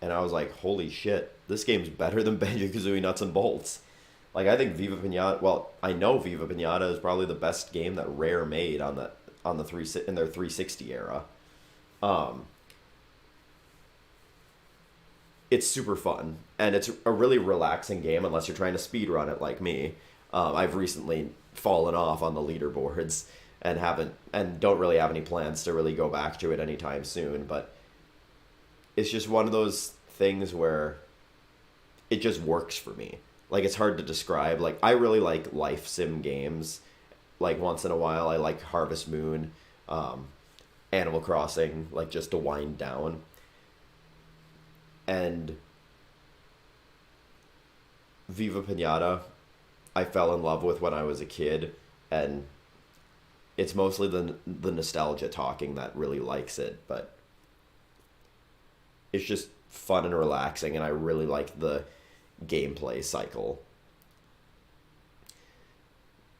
and I was like, holy shit, this game's better than Banjo-Kazooie Nuts and Bolts. Like, I think Viva Pinata, well, I know Viva Pinata is probably the best game that Rare made in their 360 era. It's super fun, and it's a really relaxing game unless you're trying to speedrun it like me. I've recently fallen off on the leaderboards and don't really have any plans to really go back to it anytime soon, but it's just one of those things where it just works for me. Like, it's hard to describe. Like, I really like life sim games. Like, once in a while, I like Harvest Moon, Animal Crossing, like, just to wind down. And Viva Pinata, I fell in love with when I was a kid, and it's mostly the nostalgia talking that really likes it, but it's just fun and relaxing, and I really like the gameplay cycle.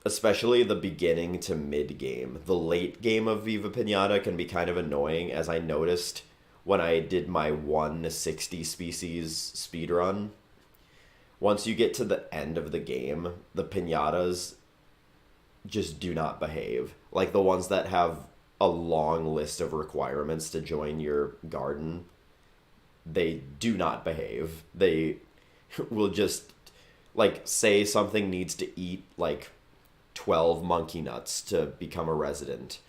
Especially the beginning to mid-game. The late game of Viva Pinata can be kind of annoying, as I noticed when I did my 160 species speedrun. Once you get to the end of the game, the pinatas just do not behave. Like, the ones that have a long list of requirements to join your garden, they do not behave. They will just, like, say something needs to eat, like, 12 monkey nuts to become a resident.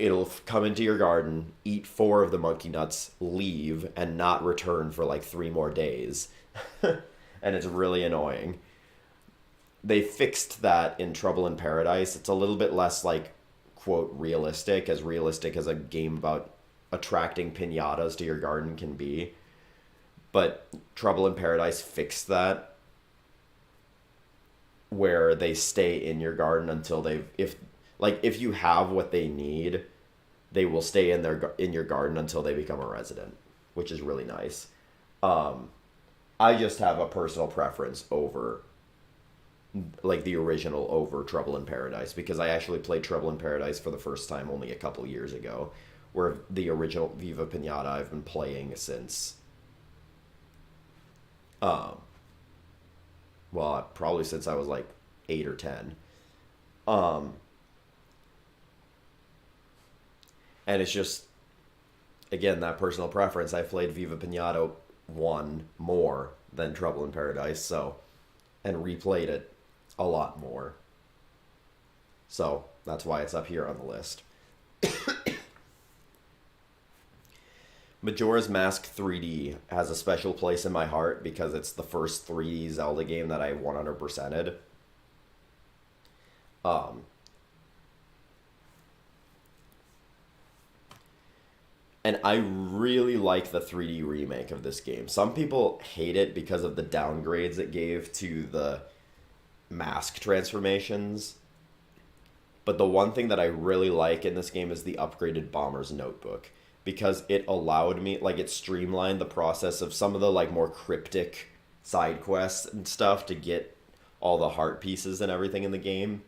it'll come into your garden, eat 4 of the monkey nuts, leave, and not return for like 3 more days. And it's really annoying. They fixed that in Trouble in Paradise. It's a little bit less like, quote, realistic as a game about attracting piñatas to your garden can be. But Trouble in Paradise fixed that, where they stay in your garden until if you have what they need, they will stay in your garden until they become a resident, which is really nice. I just have a personal preference over like the original over Trouble in Paradise, because I actually played Trouble in Paradise for the first time only a couple years ago, where the original Viva Pinata I've been playing since probably since I was like 8 or 10. And it's just, again, that personal preference. I played Viva Pinata 1 more than Trouble in Paradise, so, and replayed it a lot more. So that's why it's up here on the list. Majora's Mask 3D has a special place in my heart because it's the first 3D Zelda game that I 100%ed. And I really like the 3D remake of this game. Some people hate it because of the downgrades it gave to the mask transformations. But the one thing that I really like in this game is the upgraded Bomber's Notebook, because it allowed me, like, it streamlined the process of some of the, like, more cryptic side quests and stuff to get all the heart pieces and everything in the game.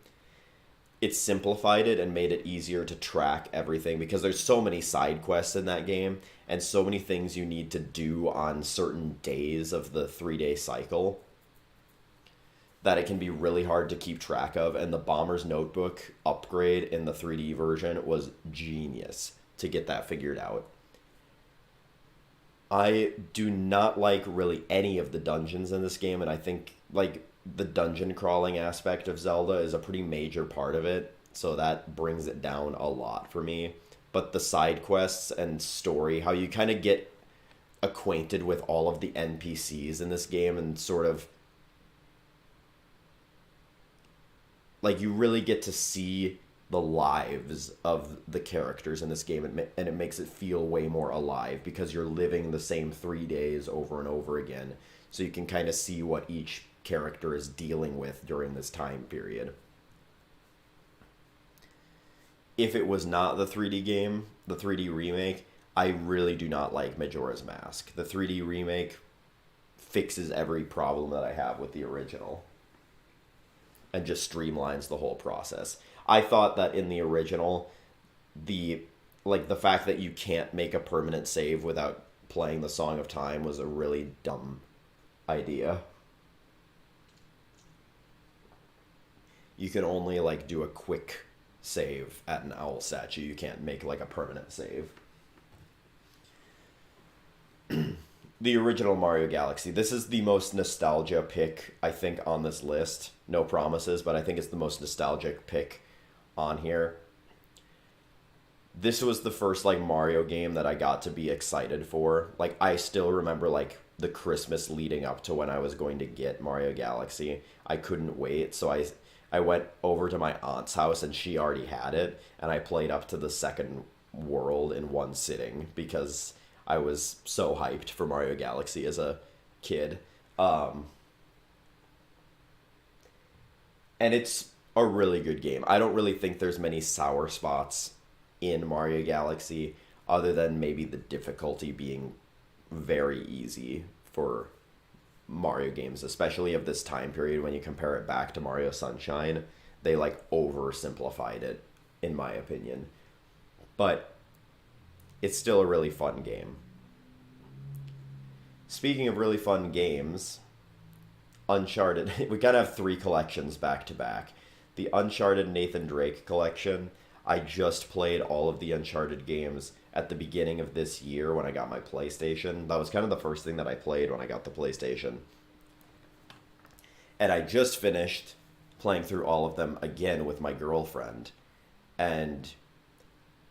It simplified it and made it easier to track everything, because there's so many side quests in that game and so many things you need to do on certain days of the 3-day cycle that it can be really hard to keep track of. And the Bomber's Notebook upgrade in the 3D version was genius to get that figured out. I do not like really any of the dungeons in this game, and I think like the dungeon crawling aspect of Zelda is a pretty major part of it, so that brings it down a lot for me. But the side quests and story, how you kind of get acquainted with all of the NPCs in this game and sort of like you really get to see the lives of the characters in this game, and it makes it feel way more alive because you're living the same 3 days over and over again, so you can kind of see what each character is dealing with during this time period. If it was not the 3D game, the 3D remake, I really do not like Majora's Mask. The 3D remake fixes every problem that I have with the original and just streamlines the whole process. I thought that in the original, the fact that you can't make a permanent save without playing the Song of Time was a really dumb idea. You can only like do a quick save at an owl statue. You can't make like a permanent save. The original Mario Galaxy. This is the most nostalgia pick, I think, on this list. No promises, but I think it's the most nostalgic pick on here. This was the first like Mario game that I got to be excited for. Like, I still remember like the Christmas leading up to when I was going to get Mario Galaxy. I couldn't wait, so I went over to my aunt's house and she already had it, and I played up to the second world in one sitting because I was so hyped for Mario Galaxy as a kid. And it's a really good game. I don't really think there's many sour spots in Mario Galaxy other than maybe the difficulty being very easy for Mario games, especially of this time period. When you compare it back to Mario Sunshine, they like oversimplified it, in my opinion. But it's still a really fun game. Speaking of really fun games, Uncharted, we kind of have 3 collections back to back. The Uncharted Nathan Drake collection, I just played all of the Uncharted games at the beginning of this year when I got my PlayStation. That was kind of the first thing that I played when I got the PlayStation. And I just finished playing through all of them again with my girlfriend. And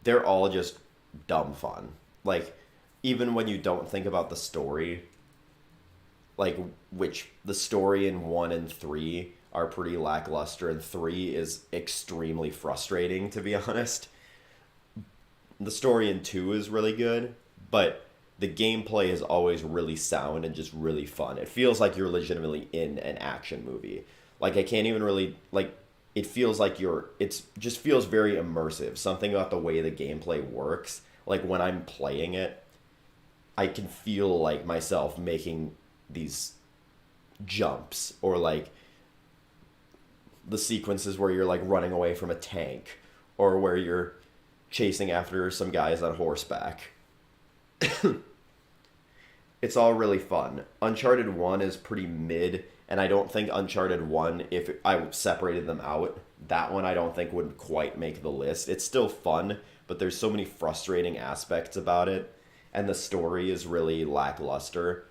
they're all just dumb fun. Like, even when you don't think about the story, like, which the story in 1 and 3 are pretty lackluster, and 3 is extremely frustrating, to be honest. The story in 2 is really good, but the gameplay is always really sound and just really fun. It feels like you're legitimately in an action movie. Like, I can't even really, like, it feels like it's just feels very immersive. Something about the way the gameplay works. Like, when I'm playing it, I can feel like myself making these jumps, or like the sequences where you're like running away from a tank, or where you're chasing after some guys on horseback. It's all really fun. Uncharted 1 is pretty mid, and I don't think Uncharted 1, if I separated them out, that one I don't think would quite make the list. It's still fun, but there's so many frustrating aspects about it, and the story is really lackluster.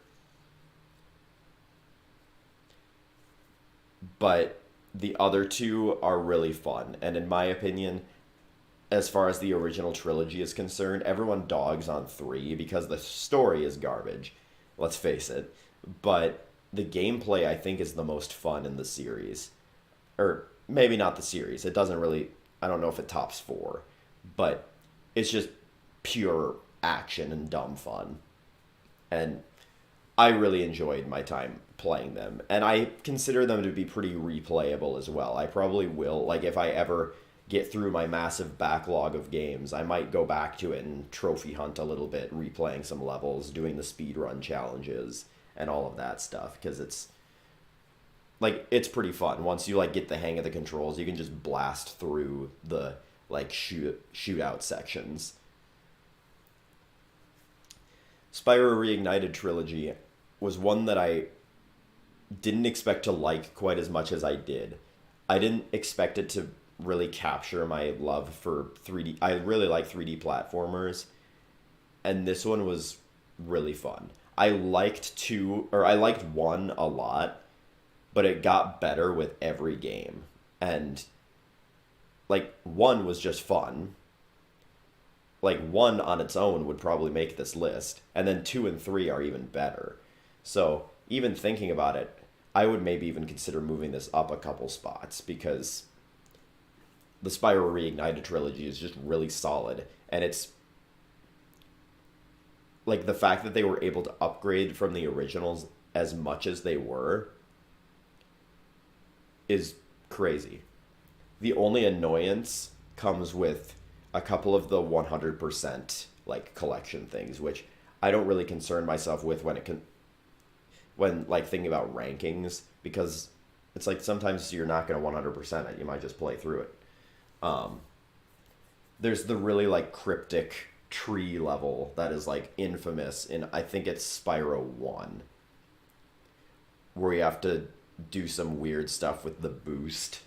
But the other two are really fun, and in my opinion, as far as the original trilogy is concerned, everyone dogs on 3 because the story is garbage. Let's face it. But the gameplay, I think, is the most fun in the series. Or maybe not the series. It doesn't really. I don't know if it tops 4. But it's just pure action and dumb fun. And I really enjoyed my time playing them. And I consider them to be pretty replayable as well. I probably will. Like, if I ever get through my massive backlog of games, I might go back to it and trophy hunt a little bit, replaying some levels, doing the speed run challenges, and all of that stuff, because it's like, it's pretty fun. Once you like get the hang of the controls, you can just blast through the like shootout sections. Spyro Reignited trilogy was one that I didn't expect to like quite as much as I did. I didn't expect it to really capture my love for 3D. I really like 3D platformers, and this one was really fun. I liked 1 a lot, but it got better with every game. And like, 1 was just fun. Like, 1 on its own would probably make this list, and then 2 and 3 are even better. So, even thinking about it, I would maybe even consider moving this up a couple spots, because the Spyro Reignited trilogy is just really solid, and it's like, the fact that they were able to upgrade from the originals as much as they were is crazy. The only annoyance comes with a couple of the 100% like collection things, which I don't really concern myself with when like thinking about rankings, because it's like sometimes you're not going to 100% it. You might just play through it. There's the really like cryptic tree level that is like infamous in, I think it's Spyro 1, where you have to do some weird stuff with the boost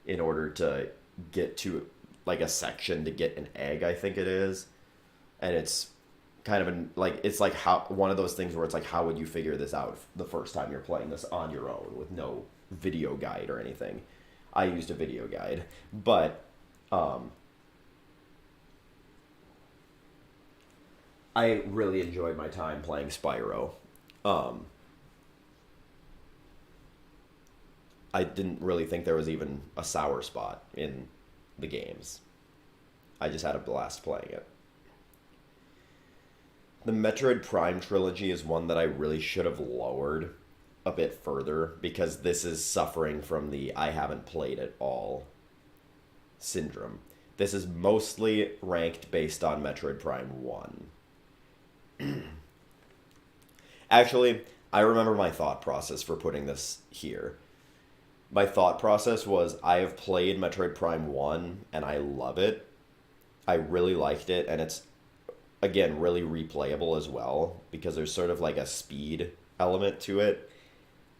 in order to get to like a section to get an egg, I think it is. And it's kind of like, it's like how one of those things where it's like, how would you figure this out the first time you're playing this on your own with no video guide or anything? I used a video guide, but I really enjoyed my time playing Spyro. I didn't really think there was even a sour spot in the games. I just had a blast playing it. The Metroid Prime trilogy is one that I really should have lowered a bit further, because this is suffering from the I haven't played at all syndrome. This is mostly ranked based on Metroid Prime 1. Actually, I remember my thought process for putting this here. My thought process was, I have played Metroid Prime 1 and I love it. I really liked it, and it's, again, really replayable as well, because there's sort of like a speed element to it.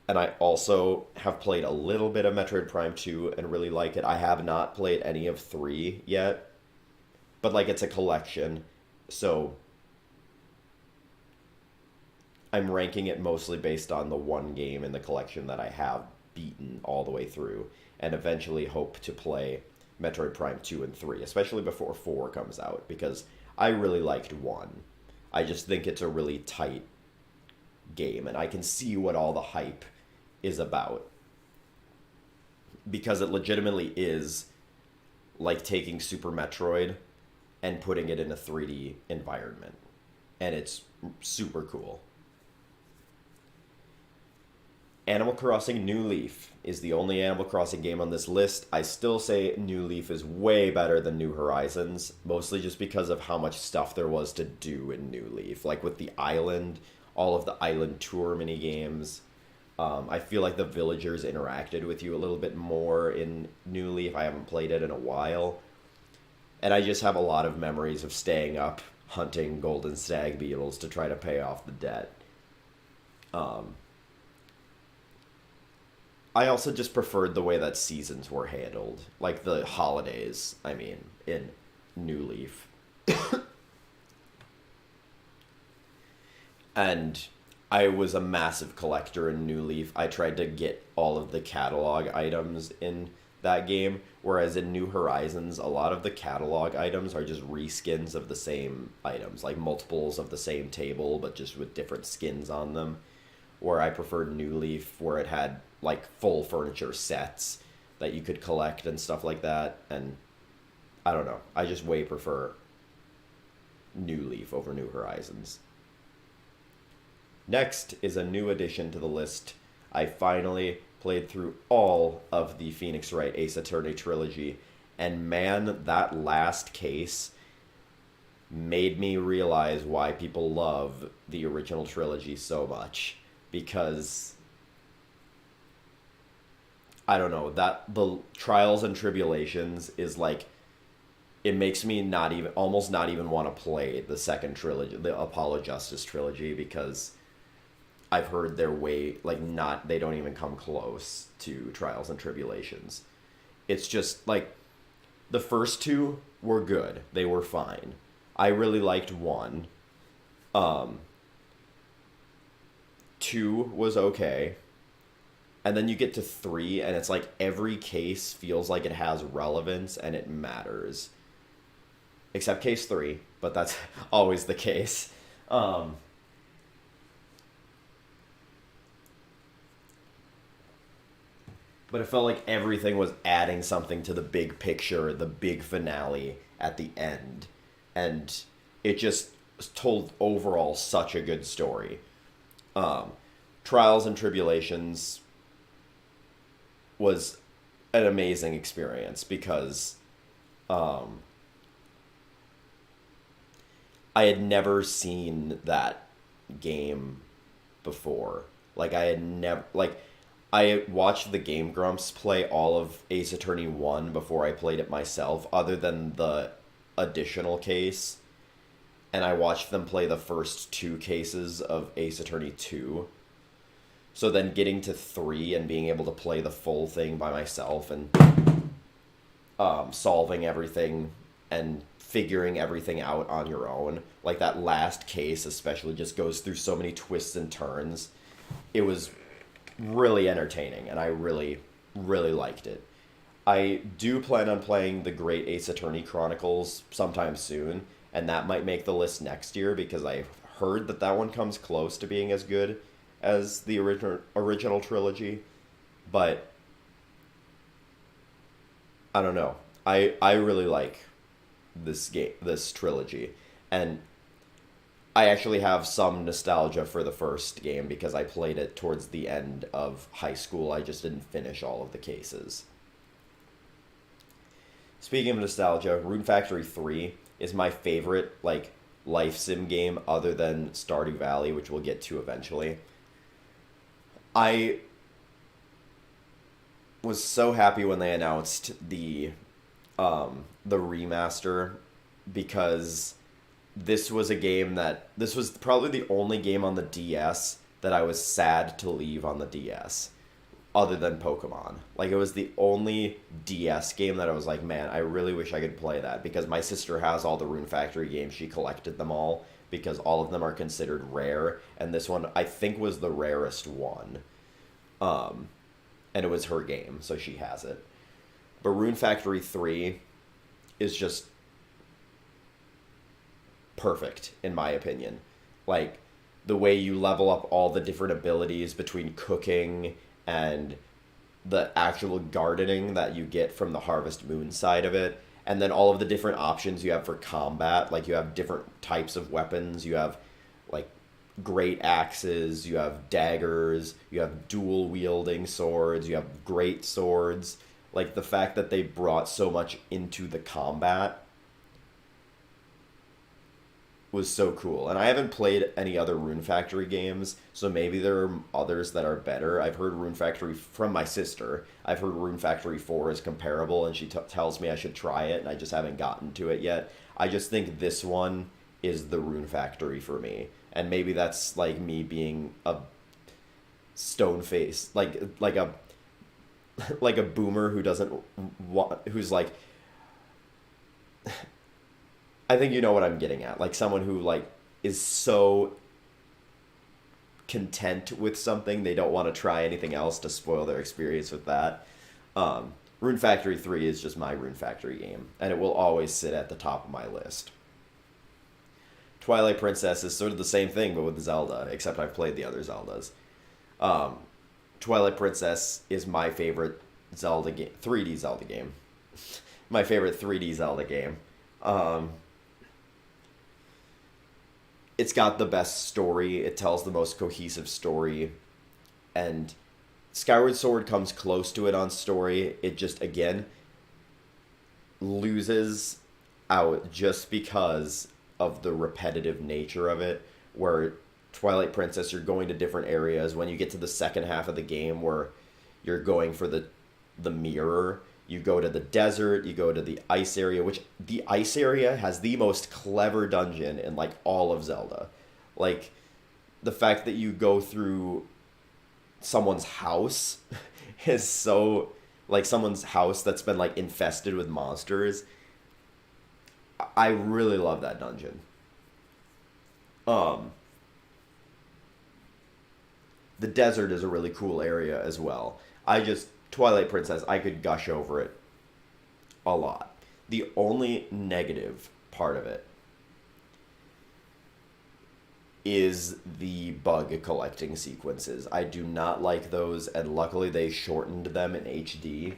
And I also have played a little bit of Metroid Prime 2 and really like it. I have not played any of 3 yet, but like, it's a collection, so I'm ranking it mostly based on the one game in the collection that I have beaten all the way through, and eventually hope to play Metroid Prime 2 and 3, especially before 4 comes out, because I really liked 1. I just think it's a really tight game, and I can see what all the hype is about. Because it legitimately is like taking Super Metroid and putting it in a 3D environment. And it's super cool. Animal Crossing New Leaf is the only Animal Crossing game on this list. I still say New Leaf is way better than New Horizons, mostly just because of how much stuff there was to do in New Leaf. Like with the island, all of the island tour mini games. I feel like the villagers interacted with you a little bit more in New Leaf. I haven't played it in a while. And I just have a lot of memories of staying up hunting golden stag beetles to try to pay off the debt. I also just preferred the way that seasons were handled. Like the holidays, I mean, in New Leaf. And I was a massive collector in New Leaf. I tried to get all of the catalog items in that game, whereas in New Horizons, a lot of the catalog items are just reskins of the same items, like multiples of the same table, but just with different skins on them. Where I preferred New Leaf, where it had like full furniture sets that you could collect and stuff like that. And I don't know, I just way prefer New Leaf over New Horizons. Next is a new addition to the list. I finally played through all of the Phoenix Wright Ace Attorney trilogy, and man, that last case made me realize why people love the original trilogy so much. Because I don't know, that the Trials and Tribulations is like, it makes me almost not even want to play the second trilogy, the Apollo Justice trilogy, because I've heard they're they don't even come close to Trials and Tribulations. It's just like, the first two were good. They were fine. I really liked 1. 2 was okay. And then you get to 3, and it's like every case feels like it has relevance and it matters. Except case 3, but that's always the case. But it felt like everything was adding something to the big picture, the big finale at the end. And it just told overall such a good story. Trials and Tribulations was an amazing experience because I had never seen that game before. Like, I had never... Like, I watched the Game Grumps play all of Ace Attorney 1 before I played it myself, other than the additional case. And I watched them play the first 2 cases of Ace Attorney 2. So then getting to 3 and being able to play the full thing by myself and solving everything and figuring everything out on your own. Like, that last case especially just goes through so many twists and turns. It was really entertaining, and I really, really liked it. I do plan on playing the Great Ace Attorney Chronicles sometime soon, and that might make the list next year because I've heard that that one comes close to being as good as the original trilogy. But I don't know. I really like this trilogy, and I actually have some nostalgia for the first game because I played it towards the end of high school. I just didn't finish all of the cases. Speaking of nostalgia, Rune Factory 3 is my favorite, like, life sim game other than Stardew Valley, which we'll get to eventually. I was so happy when they announced the remaster, because this was probably the only game on the DS that I was sad to leave on the DS, other than Pokemon. Like, it was the only DS game that I was like, man, I really wish I could play that, because my sister has all the Rune Factory games. She collected them all, because all of them are considered rare, and this one, I think, was the rarest one. And it was her game, so she has it. But Rune Factory 3 is just perfect, in my opinion. Like, the way you level up all the different abilities between cooking and the actual gardening that you get from the Harvest Moon side of it, and then all of the different options you have for combat. Like, you have different types of weapons. You have, like, great axes, you have daggers, you have dual wielding swords, you have great swords. Like, the fact that they brought so much into the combat was so cool. And I haven't played any other Rune Factory games, so maybe there are others that are better. I've heard Rune Factory from my sister. I've heard Rune Factory 4 is comparable, and she tells me I should try it, and I just haven't gotten to it yet. I just think this one is the Rune Factory for me. And maybe that's like me being a stone face, like a like a boomer who doesn't who's like, I think you know what I'm getting at. Like someone who like is so content with something they don't want to try anything else to spoil their experience with that. Rune Factory 3 is just my Rune Factory game, and it will always sit at the top of my list. Twilight Princess is sort of the same thing, but with Zelda, except I've played the other Zeldas. Twilight Princess is my favorite Zelda game, 3D Zelda game. My favorite 3D Zelda game. It's got the best story. It tells the most cohesive story. And Skyward Sword comes close to it on story. It just, again, loses out just because of the repetitive nature of it, where Twilight Princess, you're going to different areas. When you get to the second half of the game where you're going for the mirror, you go to the desert, you go to the ice area, which the ice area has the most clever dungeon in like all of Zelda. Like the fact that you go through someone's house is so, like someone's house that's been like infested with monsters. I really love that dungeon. The desert is a really cool area as well. Twilight Princess, I could gush over it a lot. The only negative part of it is the bug collecting sequences. I do not like those, and luckily they shortened them in HD.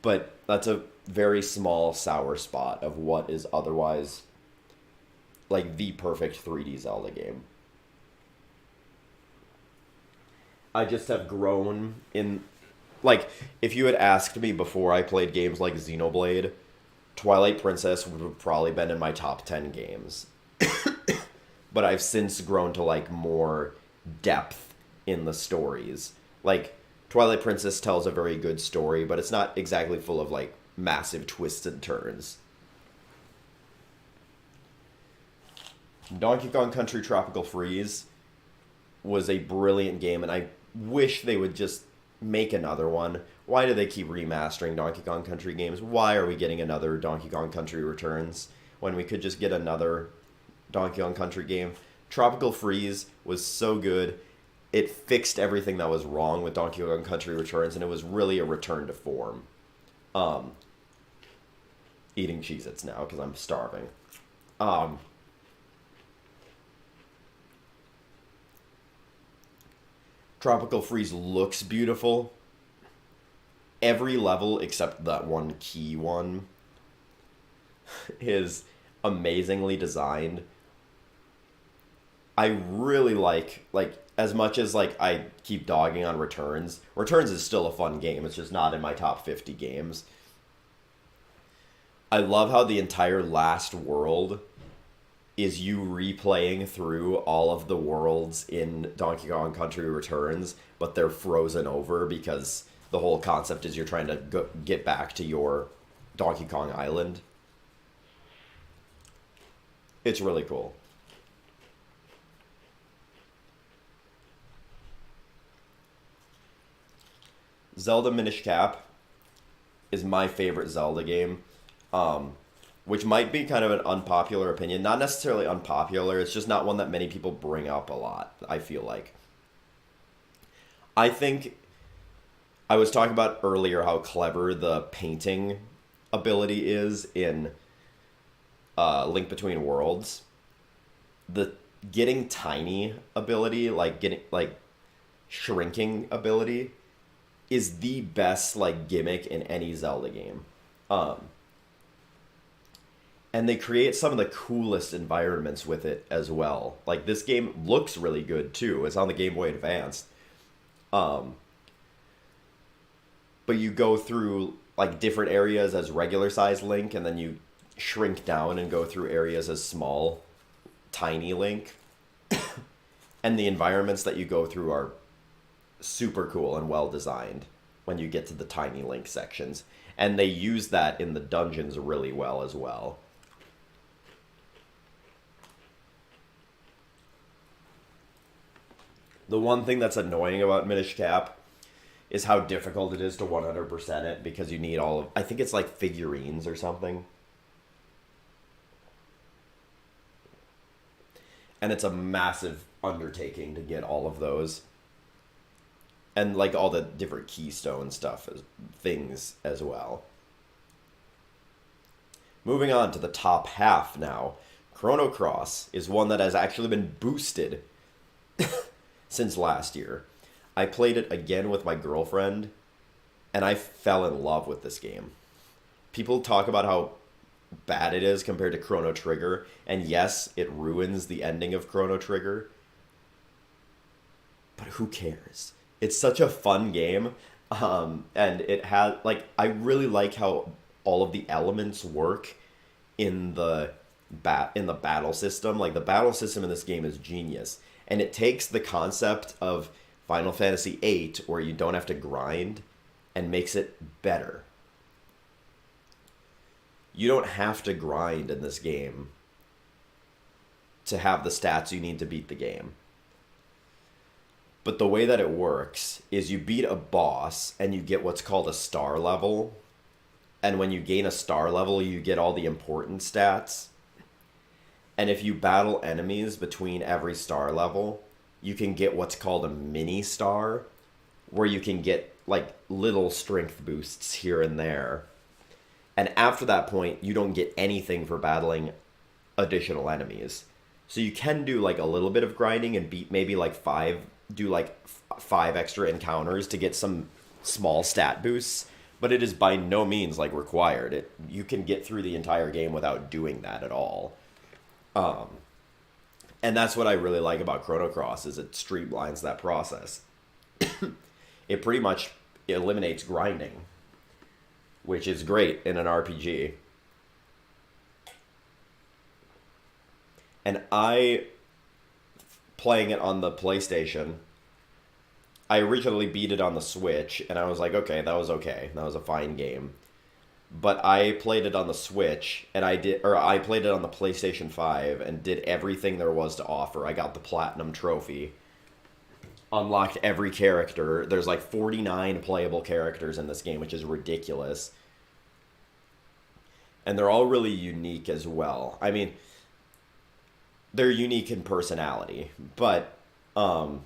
But that's a very small sour spot of what is otherwise like the perfect 3D Zelda game. I just have grown in, like, if you had asked me before I played games like Xenoblade, Twilight Princess would have probably been in my top 10 games. But I've since grown to like more depth in the stories. Like, Twilight Princess tells a very good story, but it's not exactly full of like massive twists and turns. Donkey Kong Country Tropical Freeze was a brilliant game, and I wish they would just make another one. Why do they keep remastering Donkey Kong Country games? Why are we getting another Donkey Kong Country Returns when we could just get another Donkey Kong Country game? Tropical Freeze was so good. It fixed everything that was wrong with Donkey Kong Country Returns, and it was really a return to form. Eating Cheez-Its now because I'm starving. Tropical Freeze looks beautiful. Every level except that one key one is amazingly designed. I really like as much as like I keep dogging on Returns. Returns is still a fun game. It's just not in my top 50 games. I love how the entire last world is you replaying through all of the worlds in Donkey Kong Country Returns, but they're frozen over because the whole concept is you're trying to get back to your Donkey Kong Island. It's really cool. Zelda Minish Cap is my favorite Zelda game. Which might be kind of an unpopular opinion. Not necessarily unpopular, it's just not one that many people bring up a lot, I feel like. I think I was talking about earlier how clever the painting ability is in Link Between Worlds. The getting tiny ability, like getting like shrinking ability, is the best like gimmick in any Zelda game. Um, and they create some of the coolest environments with it as well. Like this game looks really good too. It's on the Game Boy Advance. Um, but you go through like different areas as regular size Link, and then you shrink down and go through areas as small, tiny Link. And the environments that you go through are super cool and well designed when you get to the tiny Link sections. And they use that in the dungeons really well as well. The one thing that's annoying about Minish Cap is how difficult it is to 100% it because you need all of, I think it's like figurines or something. And it's a massive undertaking to get all of those. And like all the different keystone stuff, things as well. Moving on to the top half now. Chrono Cross is one that has actually been boosted since last year. I played it again with my girlfriend, and I fell in love with this game. People talk about how bad it is compared to Chrono Trigger, and yes, it ruins the ending of Chrono Trigger, but who cares? It's such a fun game, and it has like I really like how all of the elements work in the battle system. Like the battle system in this game is genius, and it takes the concept of Final Fantasy VIII, where you don't have to grind, and makes it better. You don't have to grind in this game to have the stats you need to beat the game. But the way that it works is you beat a boss and you get what's called a star level. And when you gain a star level, you get all the important stats. And if you battle enemies between every star level, you can get what's called a mini star, where you can get like little strength boosts here and there. And after that point, you don't get anything for battling additional enemies. So you can do like a little bit of grinding and beat maybe like five extra encounters to get some small stat boosts, but it is by no means like required. You can get through the entire game without doing that at all. And that's what I really like about Chrono Cross is it streamlines that process. It pretty much eliminates grinding, which is great in an RPG. And playing it on the PlayStation, I originally beat it on the Switch, and I was like, okay, that was okay. That was a fine game. But I played it on the Switch, and I played it on the PlayStation 5 and did everything there was to offer. I got the Platinum Trophy, unlocked every character. There's like 49 playable characters in this game, which is ridiculous. And they're all really unique as well. I mean, they're unique in personality, but the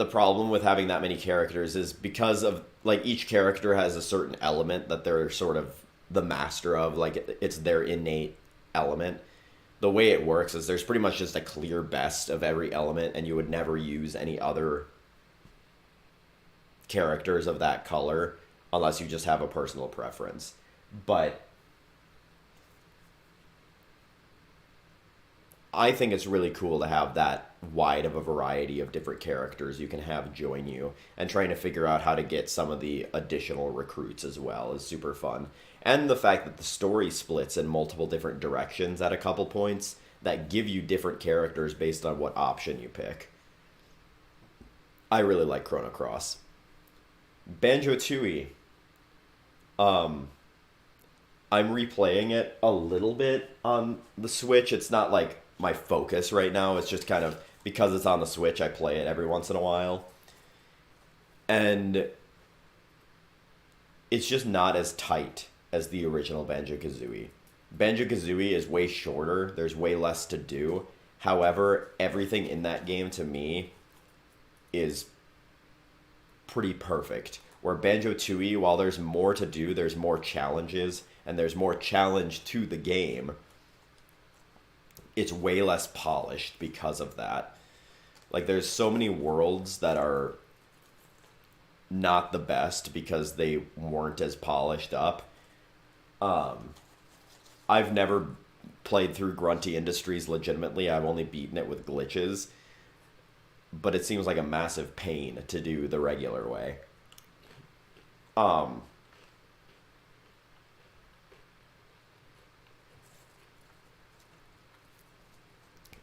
problem with having that many characters is because of like each character has a certain element that they're sort of the master of, like it's their innate element. The way it works is there's pretty much just a clear best of every element, and you would never use any other characters of that color unless you just have a personal preference. But I think it's really cool to have that wide of a variety of different characters you can have join you, and trying to figure out how to get some of the additional recruits as well is super fun. And the fact that the story splits in multiple different directions at a couple points that give you different characters based on what option you pick. I really like Chrono Cross. Banjo-Tooie. I'm replaying it a little bit on the Switch. It's not like my focus right now. It's just kind of because it's on the Switch, I play it every once in a while. And it's just not as tight as the original Banjo-Kazooie. Banjo-Kazooie is way shorter. There's way less to do. However, everything in that game to me is pretty perfect. Where Banjo-Tooie, while there's more to do, there's more challenges, and there's more challenge to the game, it's way less polished because of that. Like, there's so many worlds that are not the best because they weren't as polished up. I've never played through Grunty Industries legitimately. I've only beaten it with glitches, but it seems like a massive pain to do the regular way. Um,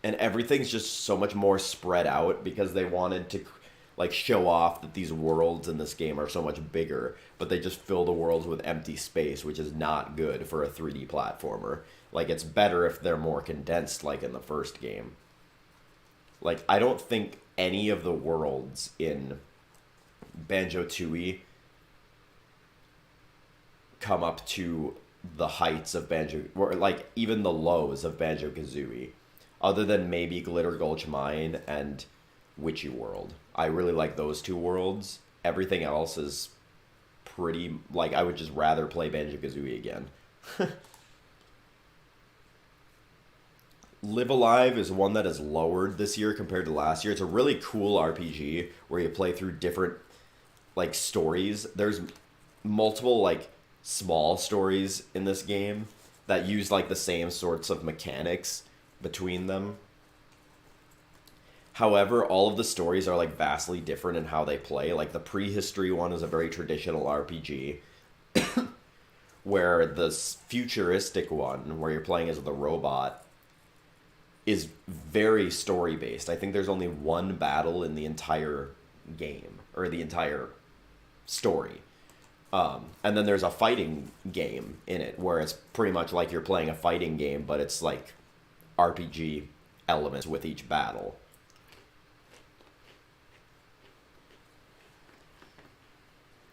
and everything's just so much more spread out because they wanted to like show off that these worlds in this game are so much bigger, but they just fill the worlds with empty space, which is not good for a 3D platformer. Like, it's better if they're more condensed like in the first game. Like, I don't think any of the worlds in Banjo-Tooie come up to the heights of Banjo, or like even the lows of Banjo-Kazooie, other than maybe Glitter Gulch Mine and Witchy World. I really like those two worlds. Everything else is pretty, like, I would just rather play Banjo-Kazooie again. Live Alive is one that is lowered this year compared to last year. It's a really cool RPG where you play through different, like, stories. There's multiple, like, small stories in this game that use, like, the same sorts of mechanics between them. However, all of the stories are, like, vastly different in how they play. Like, the prehistory one is a very traditional RPG, where the futuristic one, where you're playing as the robot, is very story based. I think there's only one battle in the entire game, or the entire story. And then there's a fighting game in it, where it's pretty much like you're playing a fighting game, but it's like RPG elements with each battle.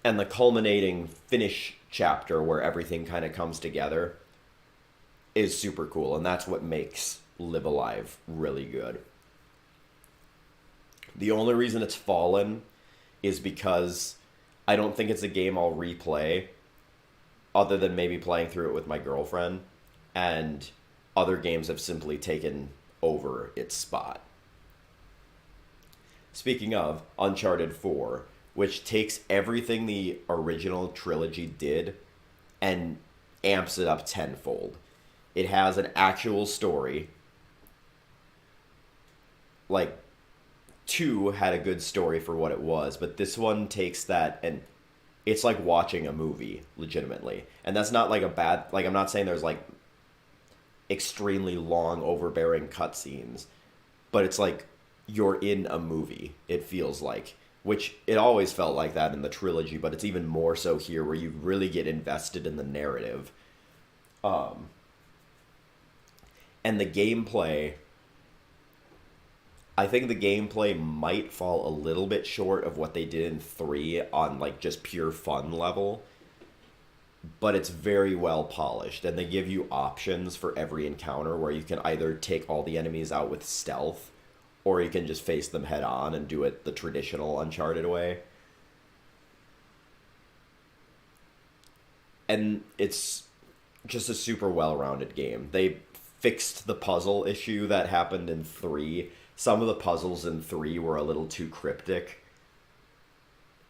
And the culminating finish chapter, where everything kind of comes together, is super cool, and that's what makes Live Alive really good. The only reason it's fallen is because I don't think it's a game I'll replay, other than maybe playing through it with my girlfriend, and other games have simply taken over its spot. Speaking of, Uncharted 4, which takes everything the original trilogy did and amps it up tenfold. It has an actual story. Like, 2 had a good story for what it was, but this one takes that and it's like watching a movie, legitimately. And that's not like a bad, like, I'm not saying there's like extremely long, overbearing cutscenes, but it's like you're in a movie, it feels like. Which it always felt like that in the trilogy, but it's even more so here, where you really get invested in the narrative. And the gameplay, I think the gameplay might fall a little bit short of what they did in 3 on, like, just pure fun level. But it's very well polished, and they give you options for every encounter where you can either take all the enemies out with stealth, or you can just face them head on and do it the traditional Uncharted way. And it's just a super well-rounded game. They fixed the puzzle issue that happened in 3. Some of the puzzles in 3 were a little too cryptic,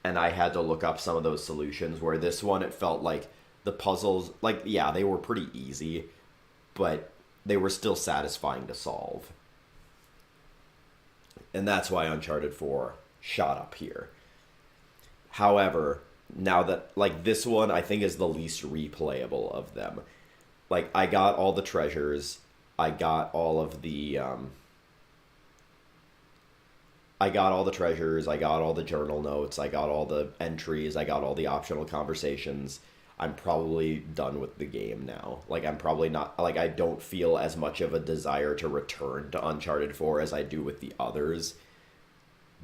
and I had to look up some of those solutions, where this one, it felt like the puzzles, like, yeah, they were pretty easy, but they were still satisfying to solve. And that's why Uncharted 4 shot up here. However, now that, like, this one I think is the least replayable of them. Like, I got all the treasures, I got all of the, I got all the treasures, I got all the journal notes, I got all the entries, I got all the optional conversations. I'm probably done with the game now. Like, I'm probably not, like, I don't feel as much of a desire to return to Uncharted 4 as I do with the others,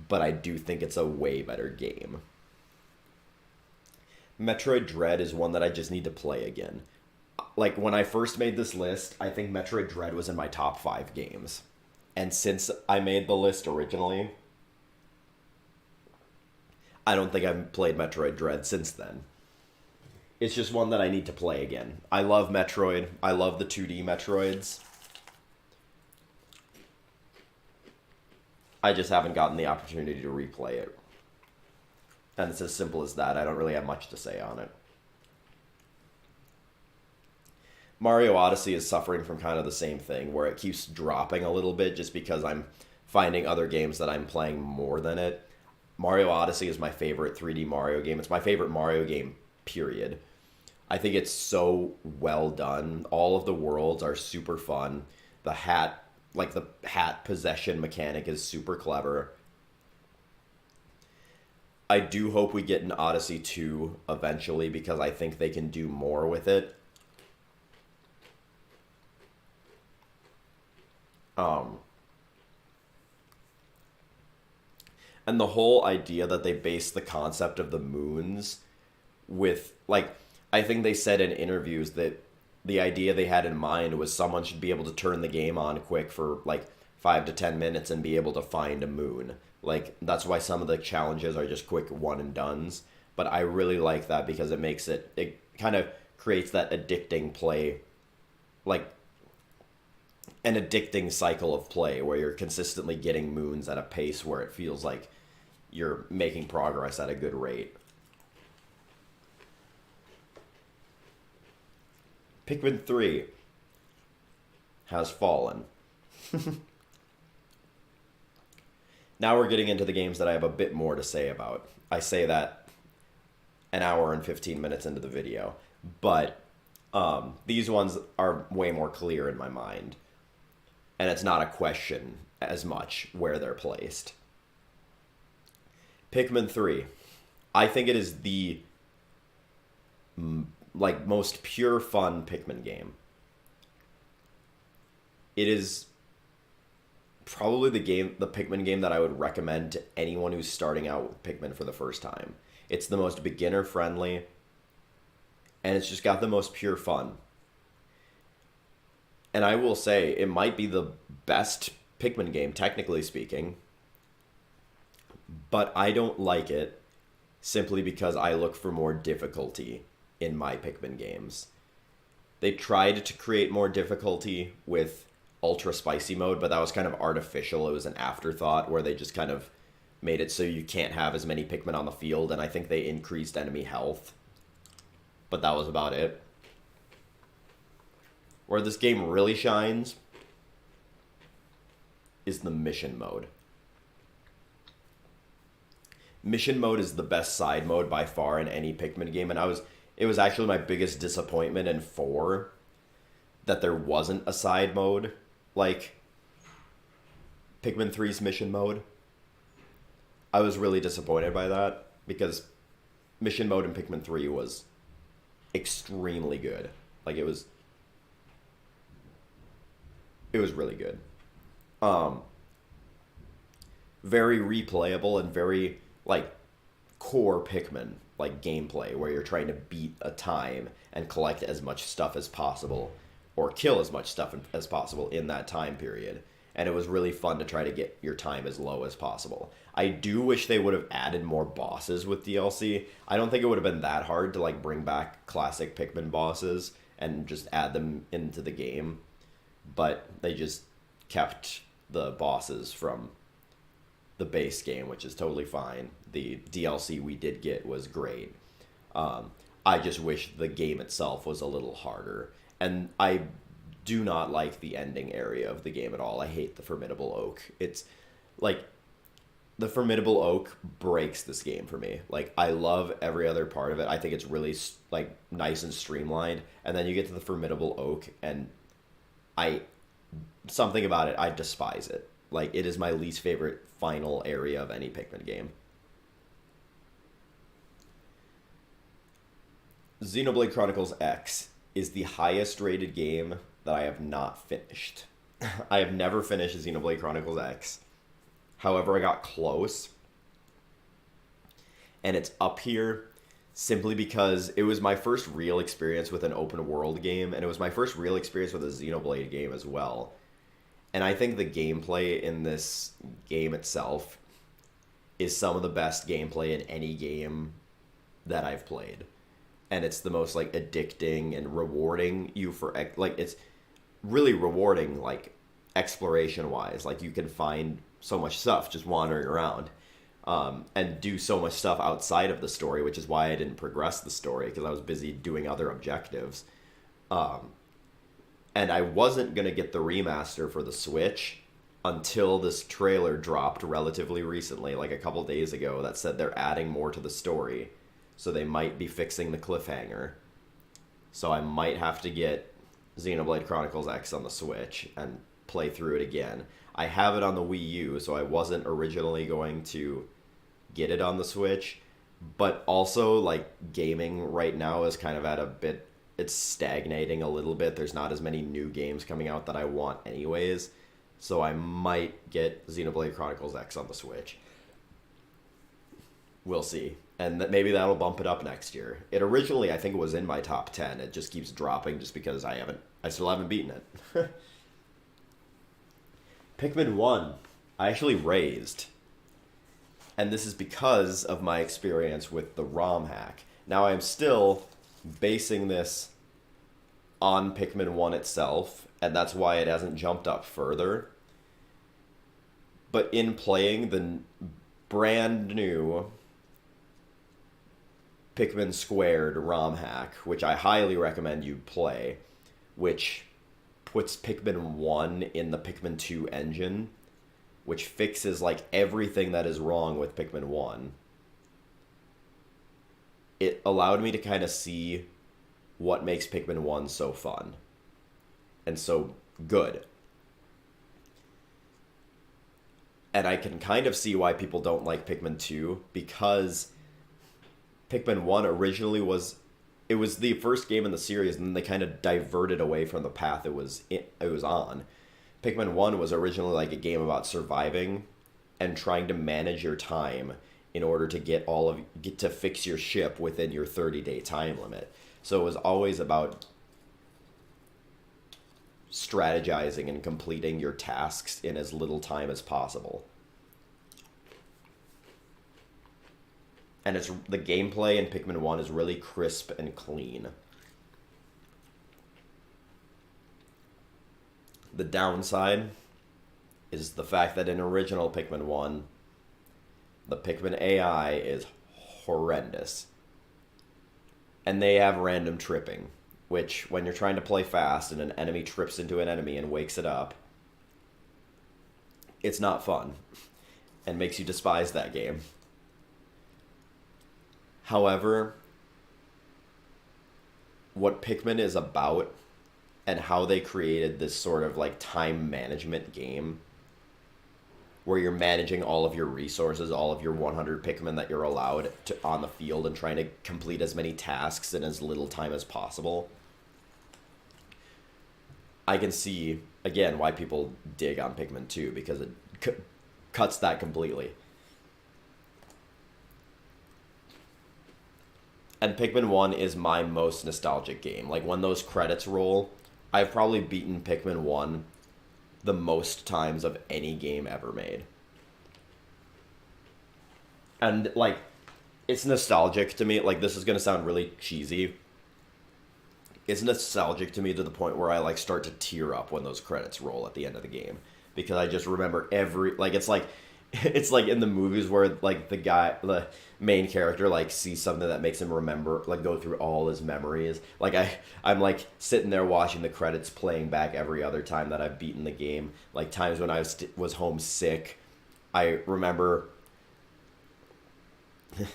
but I do think it's a way better game. Metroid Dread is one that I just need to play again. Like, when I first made this list, I think Metroid Dread was in my top 5 games. And since I made the list originally, I don't think I've played Metroid Dread since then. It's just one that I need to play again. I love Metroid. I love the 2D Metroids. I just haven't gotten the opportunity to replay it. And it's as simple as that. I don't really have much to say on it. Mario Odyssey is suffering from kind of the same thing, where it keeps dropping a little bit just because I'm finding other games that I'm playing more than it. Mario Odyssey is my favorite 3D Mario game. It's my favorite Mario game, period. I think it's so well done. All of the worlds are super fun. The hat possession mechanic is super clever. I do hope we get an Odyssey 2 eventually because I think they can do more with it. And the whole idea that they base the concept of the moons with, like, I think they said in interviews that the idea they had in mind was someone should be able to turn the game on quick for, like, 5 to 10 minutes and be able to find a moon. Like, that's why some of the challenges are just quick one and dones. But I really like that because it kind of creates that addicting play, like, an addicting cycle of play where you're consistently getting moons at a pace where it feels like you're making progress at a good rate. Pikmin 3 has fallen. Now we're getting into the games that I have a bit more to say about. I say that an hour and 15 minutes into the video, but these ones are way more clear in my mind. And it's not a question as much where they're placed. Pikmin 3. I think it is the most pure fun Pikmin game. It is probably the Pikmin game that I would recommend to anyone who's starting out with Pikmin for the first time. It's the most beginner friendly, and it's just got the most pure fun. And I will say, it might be the best Pikmin game, technically speaking, but I don't like it simply because I look for more difficulty in my Pikmin games. They tried to create more difficulty with Ultra Spicy mode, but that was kind of artificial. It was an afterthought where they just kind of made it so you can't have as many Pikmin on the field, and I think they increased enemy health. But that was about it. Where this game really shines is the mission mode. Mission mode is the best side mode by far in any Pikmin game, and it was actually my biggest disappointment in 4 that there wasn't a side mode like Pikmin 3's mission mode. I was really disappointed by that because mission mode in Pikmin 3 was extremely good. Like, it was really good. Very replayable and very, like, core Pikmin, like, gameplay, where you're trying to beat a time and collect as much stuff as possible, or kill as much stuff as possible in that time period. And it was really fun to try to get your time as low as possible. I do wish they would have added more bosses with DLC. I don't think it would have been that hard to, like, bring back classic Pikmin bosses and just add them into the game. But they just kept the bosses from the base game, which is totally fine. The DLC we did get was great. I just wish the game itself was a little harder. And I do not like the ending area of the game at all. I hate the Formidable Oak. It's like, the Formidable Oak breaks this game for me. Like, I love every other part of it. I think it's really, like, nice and streamlined. And then you get to the Formidable Oak, and something about it, I despise it. Like, it is my least favorite final area of any Pikmin game. Xenoblade Chronicles X is the highest rated game that I have not finished. I have never finished Xenoblade Chronicles X. However, I got close. And it's up here simply because it was my first real experience with an open world game, and it was my first real experience with a Xenoblade game as well. And I think the gameplay in this game itself is some of the best gameplay in any game that I've played. And it's the most like addicting and rewarding you for like it's really rewarding like exploration wise. Like you can find so much stuff just wandering around. And do so much stuff outside of the story, which is why I didn't progress the story because I was busy doing other objectives. And I wasn't going to get the remaster for the Switch until this trailer dropped relatively recently, like a couple days ago, that said they're adding more to the story. So they might be fixing the cliffhanger. So I might have to get Xenoblade Chronicles X on the Switch and play through it again. I have it on the Wii U, so I wasn't originally going to get it on the Switch. But also, like, gaming right now is kind of at a bit... It's stagnating a little bit. There's not as many new games coming out that I want anyways. So I might get Xenoblade Chronicles X on the Switch. We'll see. And maybe that'll bump it up next year. It originally, I think it was in my top 10. It just keeps dropping just because I still haven't beaten it. Pikmin 1, I actually raised. And this is because of my experience with the ROM hack. Now I'm still basing this on Pikmin 1 itself, and that's why it hasn't jumped up further. But in playing the brand new Pikmin Squared ROM hack, which I highly recommend you play, which puts Pikmin 1 in the Pikmin 2 engine, which fixes like everything that is wrong with Pikmin 1. It allowed me to kind of see what makes Pikmin 1 so fun and so good. And I can kind of see why people don't like Pikmin 2, because Pikmin 1 originally was the first game in the series, and then they kind of diverted away from the path it was on. Pikmin 1 was originally like a game about surviving and trying to manage your time in order to get to fix your ship within your 30-day time limit. So it was always about strategizing and completing your tasks in as little time as possible. And the gameplay in Pikmin 1 is really crisp and clean. The downside is the fact that in original Pikmin 1, the Pikmin AI is horrendous. And they have random tripping, which when you're trying to play fast and an enemy trips into an enemy and wakes it up, it's not fun and makes you despise that game. However, what Pikmin is about and how they created this sort of like time management game where you're managing all of your resources, all of your 100 Pikmin that you're allowed to on the field, and trying to complete as many tasks in as little time as possible. I can see, again, why people dig on Pikmin 2, because it cuts that completely. And Pikmin 1 is my most nostalgic game. Like, when those credits roll, I've probably beaten Pikmin 1 the most times of any game ever made. And, like, it's nostalgic to me. Like, this is going to sound really cheesy. It's nostalgic to me to the point where I, like, start to tear up when those credits roll at the end of the game. Because I just remember it's like in the movies where, like, the main character, like, sees something that makes him remember, like, go through all his memories. Like, I'm like, sitting there watching the credits playing back every other time that I've beaten the game. Like, times when I was homesick. I remember...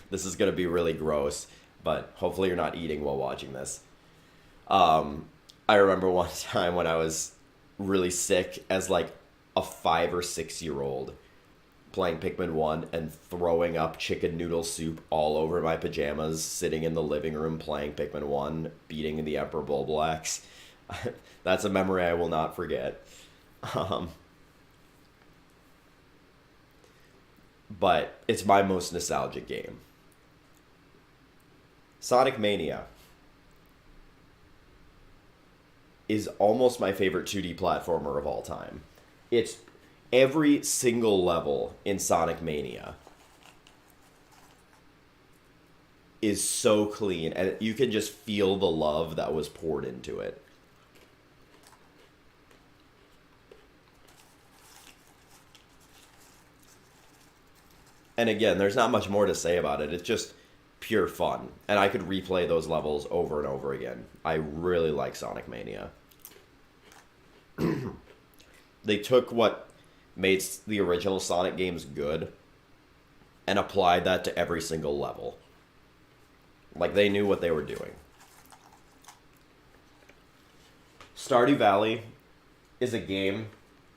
This is going to be really gross, but hopefully you're not eating while watching this. I remember one time when I was really sick as, like, a 5 or 6 year old, playing Pikmin 1 and throwing up chicken noodle soup all over my pajamas, sitting in the living room playing Pikmin 1, beating the Emperor Bulbulax. That's a memory I will not forget. But it's my most nostalgic game. Sonic Mania is almost my favorite 2D platformer of all time. It's every single level in Sonic Mania is so clean, and you can just feel the love that was poured into it. And again, there's not much more to say about it. It's just pure fun. And I could replay those levels over and over again. I really like Sonic Mania. They took what made the original Sonic games good and applied that to every single level. Like, they knew what they were doing. Stardew Valley is a game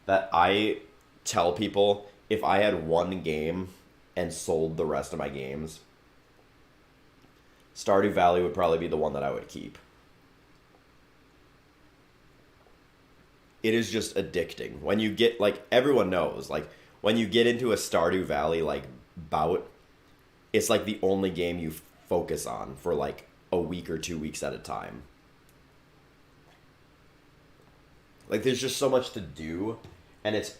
that I tell people, if I had one game and sold the rest of my games, Stardew Valley would probably be the one that I would keep. It is just addicting. When you get, like, everyone knows, like, when you get into a Stardew Valley, like, bout, it's like the only game you focus on for, like, a week or 2 weeks at a time. Like, there's just so much to do, and it's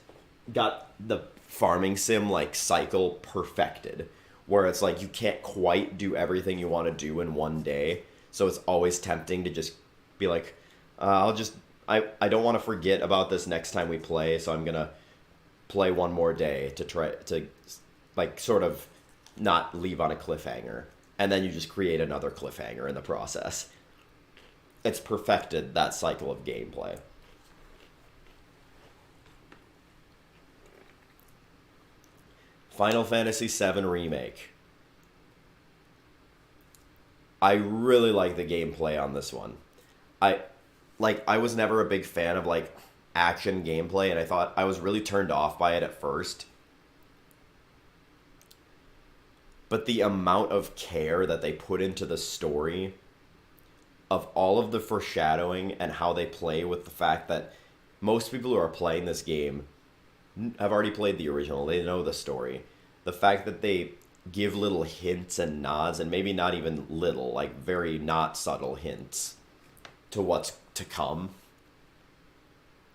got the farming sim, like, cycle perfected, where it's like you can't quite do everything you want to do in one day, so it's always tempting to just be like, I don't want to forget about this next time we play, so I'm gonna play one more day to try to, like, sort of not leave on a cliffhanger, and then you just create another cliffhanger in the process. It's perfected that cycle of gameplay. Final Fantasy VII Remake. I really like the gameplay on this one. I was never a big fan of, like, action gameplay, and I was really turned off by it at first. But the amount of care that they put into the story, of all of the foreshadowing and how they play with the fact that most people who are playing this game have already played the original. They know the story. The fact that they give little hints and nods, and maybe not even little, like very not subtle hints to what's to come,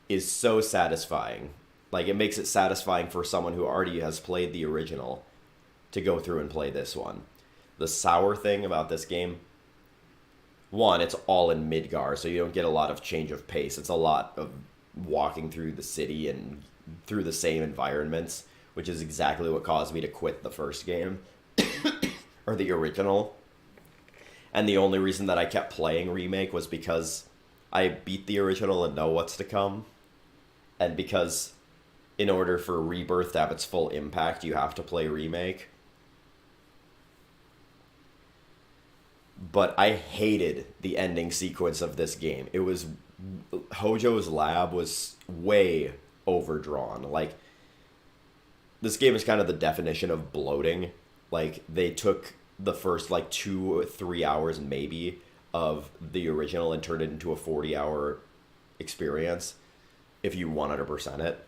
is so satisfying. Like, it makes it satisfying for someone who already has played the original to go through and play this one. The sour thing about this game, one, it's all in Midgar, so you don't get a lot of change of pace. It's a lot of walking through the city and through the same environments, which is exactly what caused me to quit the first game, or the original. And the only reason that I kept playing Remake was because I beat the original and know what's to come, and because in order for Rebirth to have its full impact, you have to play Remake. But I hated the ending sequence of this game. It was... Hojo's Lab was way overdrawn. Like, this game is kind of the definition of bloating. Like, they took the first, like, 2 or 3 hours maybe of the original and turned it into a 40-hour experience if you 100% it.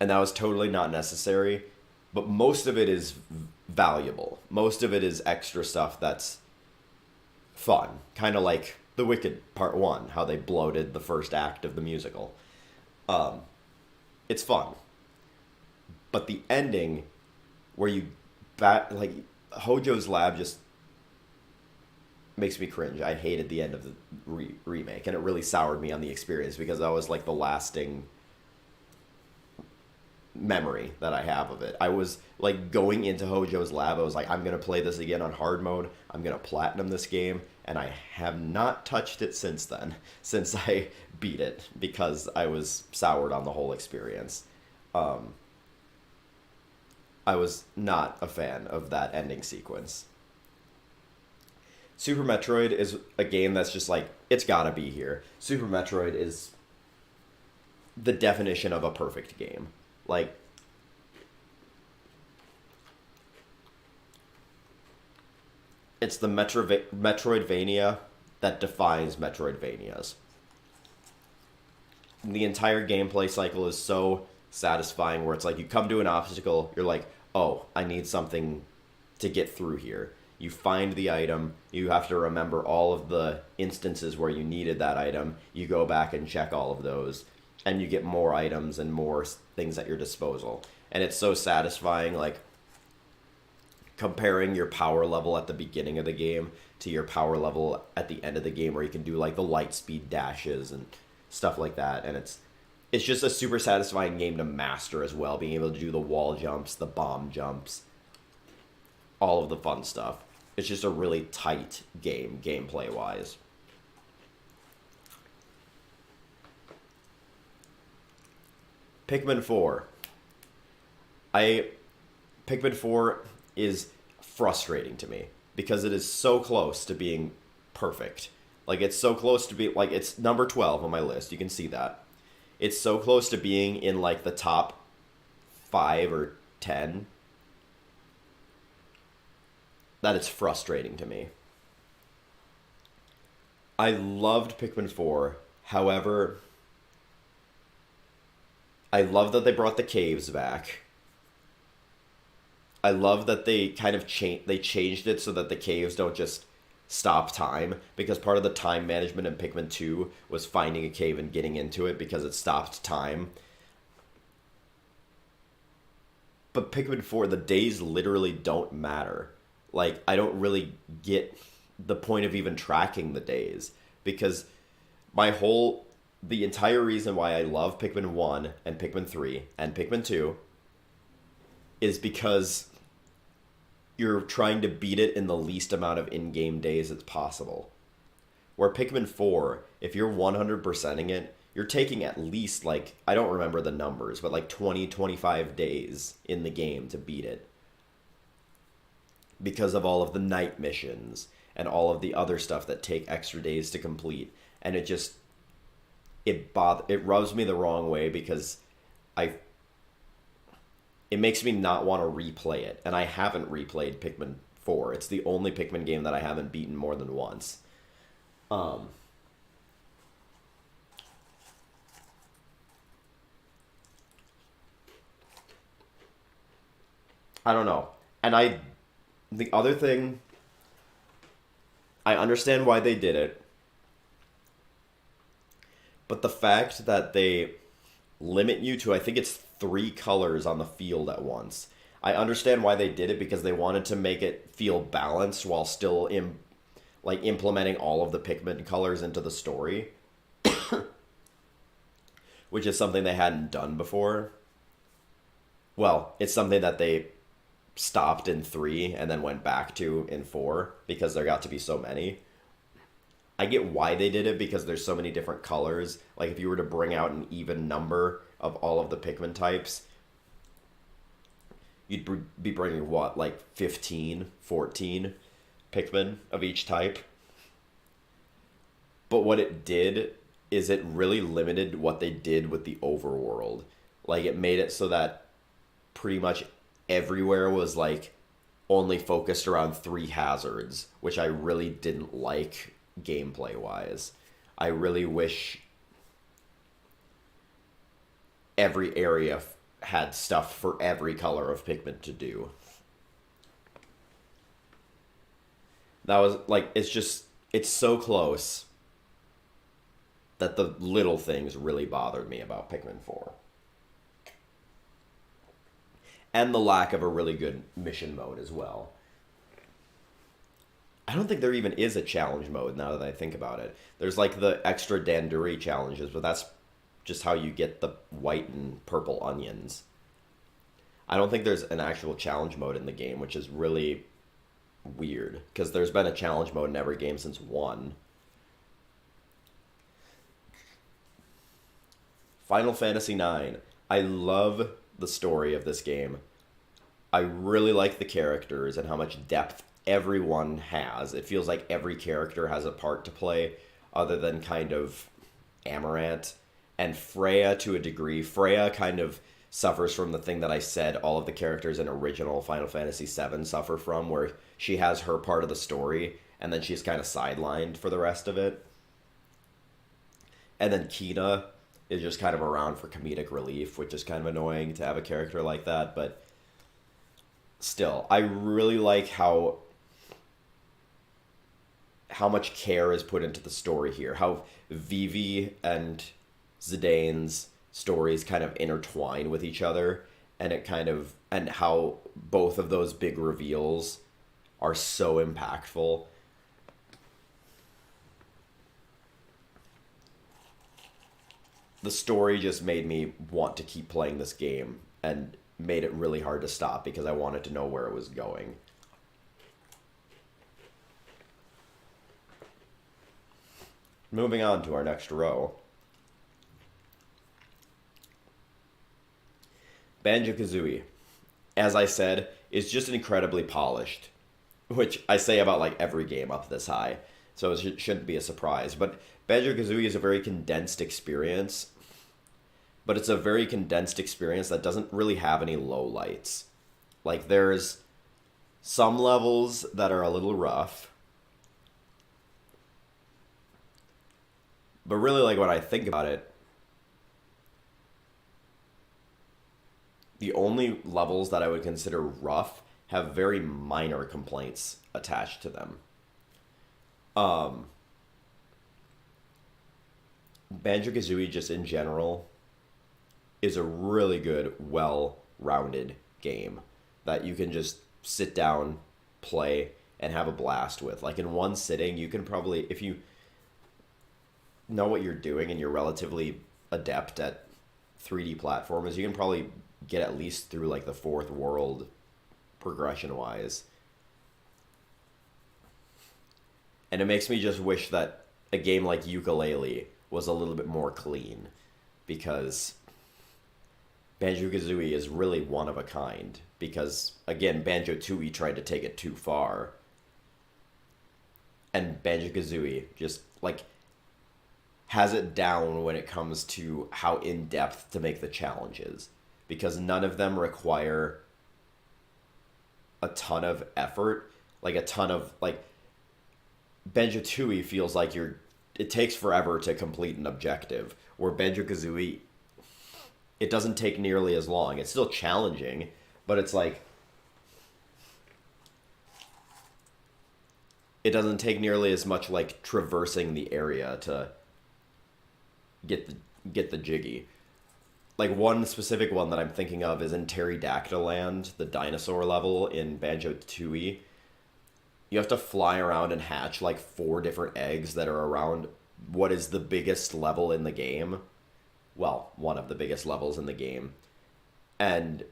And that was totally not necessary, but most of it is valuable. Most of it is extra stuff that's fun. Kind of like The Wicked Part 1, how they bloated the first act of the musical. It's fun. But the ending, where you... like, Hojo's Lab just makes me cringe. I hated the end of the remake, and it really soured me on the experience, because that was, like, the lasting memory that I have of it. I was, like, going into Hojo's Lab, I was like, I'm going to play this again on hard mode. I'm going to platinum this game, and I have not touched it since then, since I beat it, because I was soured on the whole experience. I was not a fan of that ending sequence. Super Metroid is a game that's just like, it's gotta be here. Super Metroid is the definition of a perfect game. Like, it's the Metroidvania that defines Metroidvanias. The entire gameplay cycle is so satisfying, where it's like, you come to an obstacle, you're like, oh, I need something to get through here. You find the item, you have to remember all of the instances where you needed that item, you go back and check all of those, and you get more items and more things at your disposal. And it's so satisfying, like, comparing your power level at the beginning of the game to your power level at the end of the game, where you can do like the light speed dashes and stuff like that. And it's just a super satisfying game to master as well, being able to do the wall jumps, the bomb jumps, all of the fun stuff. It's just a really tight game, gameplay wise. Pikmin 4. Pikmin 4 is frustrating to me because it is so close to being perfect. Like, it's so close to be, like, it's number 12 on my list. You can see that. It's so close to being in, like, the top 5 or 10 that it's frustrating to me. I loved Pikmin 4. However, I love that they brought the caves back. I love that they kind of changed it so that the caves don't just stop time, because part of the time management in Pikmin 2 was finding a cave and getting into it because it stopped time. But Pikmin 4, the days literally don't matter. Like, I don't really get the point of even tracking the days, because the entire reason why I love Pikmin 1 and Pikmin 3 and Pikmin 2 is because you're trying to beat it in the least amount of in-game days as possible. Where Pikmin 4, if you're 100%ing it, you're taking at least, like, I don't remember the numbers, but like 20, 25 days in the game to beat it. Because of all of the night missions and all of the other stuff that take extra days to complete. And it just, it rubs me the wrong way, because it makes me not want to replay it. And I haven't replayed Pikmin 4. It's the only Pikmin game that I haven't beaten more than once. I don't know. And the other thing, I understand why they did it, but the fact that they limit you to, I think it's 3 colors on the field at once. I understand why they did it, because they wanted to make it feel balanced while still implementing all of the Pikmin colors into the story, which is something they hadn't done before. Well, it's something that they stopped in 3 and then went back to in 4 because there got to be so many. I get why they did it, because there's so many different colors. Like, if you were to bring out an even number of all of the Pikmin types, you'd be bringing what, like 15, 14 Pikmin of each type? But what it did is it really limited what they did with the overworld. Like, it made it so that pretty much everywhere was, like, only focused around 3 hazards, which I really didn't like gameplay-wise. I really wish every area had stuff for every color of Pikmin to do. That was, like, it's so close that the little things really bothered me about Pikmin 4. And the lack of a really good mission mode as well. I don't think there even is a challenge mode now that I think about it. There's like the extra Danduri challenges, but that's just how you get the white and purple onions. I don't think there's an actual challenge mode in the game, which is really weird, because there's been a challenge mode in every game since 1. Final Fantasy IX. I love the story of this game. I really like the characters and how much depth everyone has. It feels like every character has a part to play, other than kind of Amaranth and Freya to a degree. Freya kind of suffers from the thing that I said all of the characters in original Final Fantasy VII suffer from, where she has her part of the story and then she's kind of sidelined for the rest of it. And then Kina is just kind of around for comedic relief, which is kind of annoying to have a character like that, but still, I really like how much care is put into the story here, how Vivi and Zidane's stories kind of intertwine with each other, and it kind of and how both of those big reveals are so impactful. The story just made me want to keep playing this game and made it really hard to stop because I wanted to know where it was going. Moving on to our next row. Banjo-Kazooie, as I said, is just incredibly polished, which I say about like every game up this high, so it shouldn't be a surprise. But Banjo-Kazooie is a very condensed experience, but it's a very condensed experience that doesn't really have any lowlights. Like, there's some levels that are a little rough, but really, like, when I think about it, the only levels that I would consider rough have very minor complaints attached to them. Banjo-Kazooie, just in general, is a really good, well-rounded game that you can just sit down, play, and have a blast with. Like, in one sitting, you can probably, if you know what you're doing and you're relatively adept at 3D platformers, you can probably get at least through like the fourth world progression wise. And it makes me just wish that a game like Yooka-Laylee was a little bit more clean, because Banjo-Kazooie is really one of a kind, because again, Banjo-Tooie tried to take it too far, and Banjo-Kazooie just like has it down when it comes to how in-depth to make the challenges, because none of them require a ton of effort, like a ton of, like, Banjo-Tooie feels like it takes forever to complete an objective, where Banjo-Kazooie, it doesn't take nearly as long. It's still challenging, but it's like, it doesn't take nearly as much, like, traversing the area to get the jiggy. Like, one specific one that I'm thinking of is in Pterodactyl Land, the dinosaur level in Banjo-Tooie. You have to fly around and hatch like 4 different eggs that are around what is the biggest level in the game. Well, one of the biggest levels in the game. And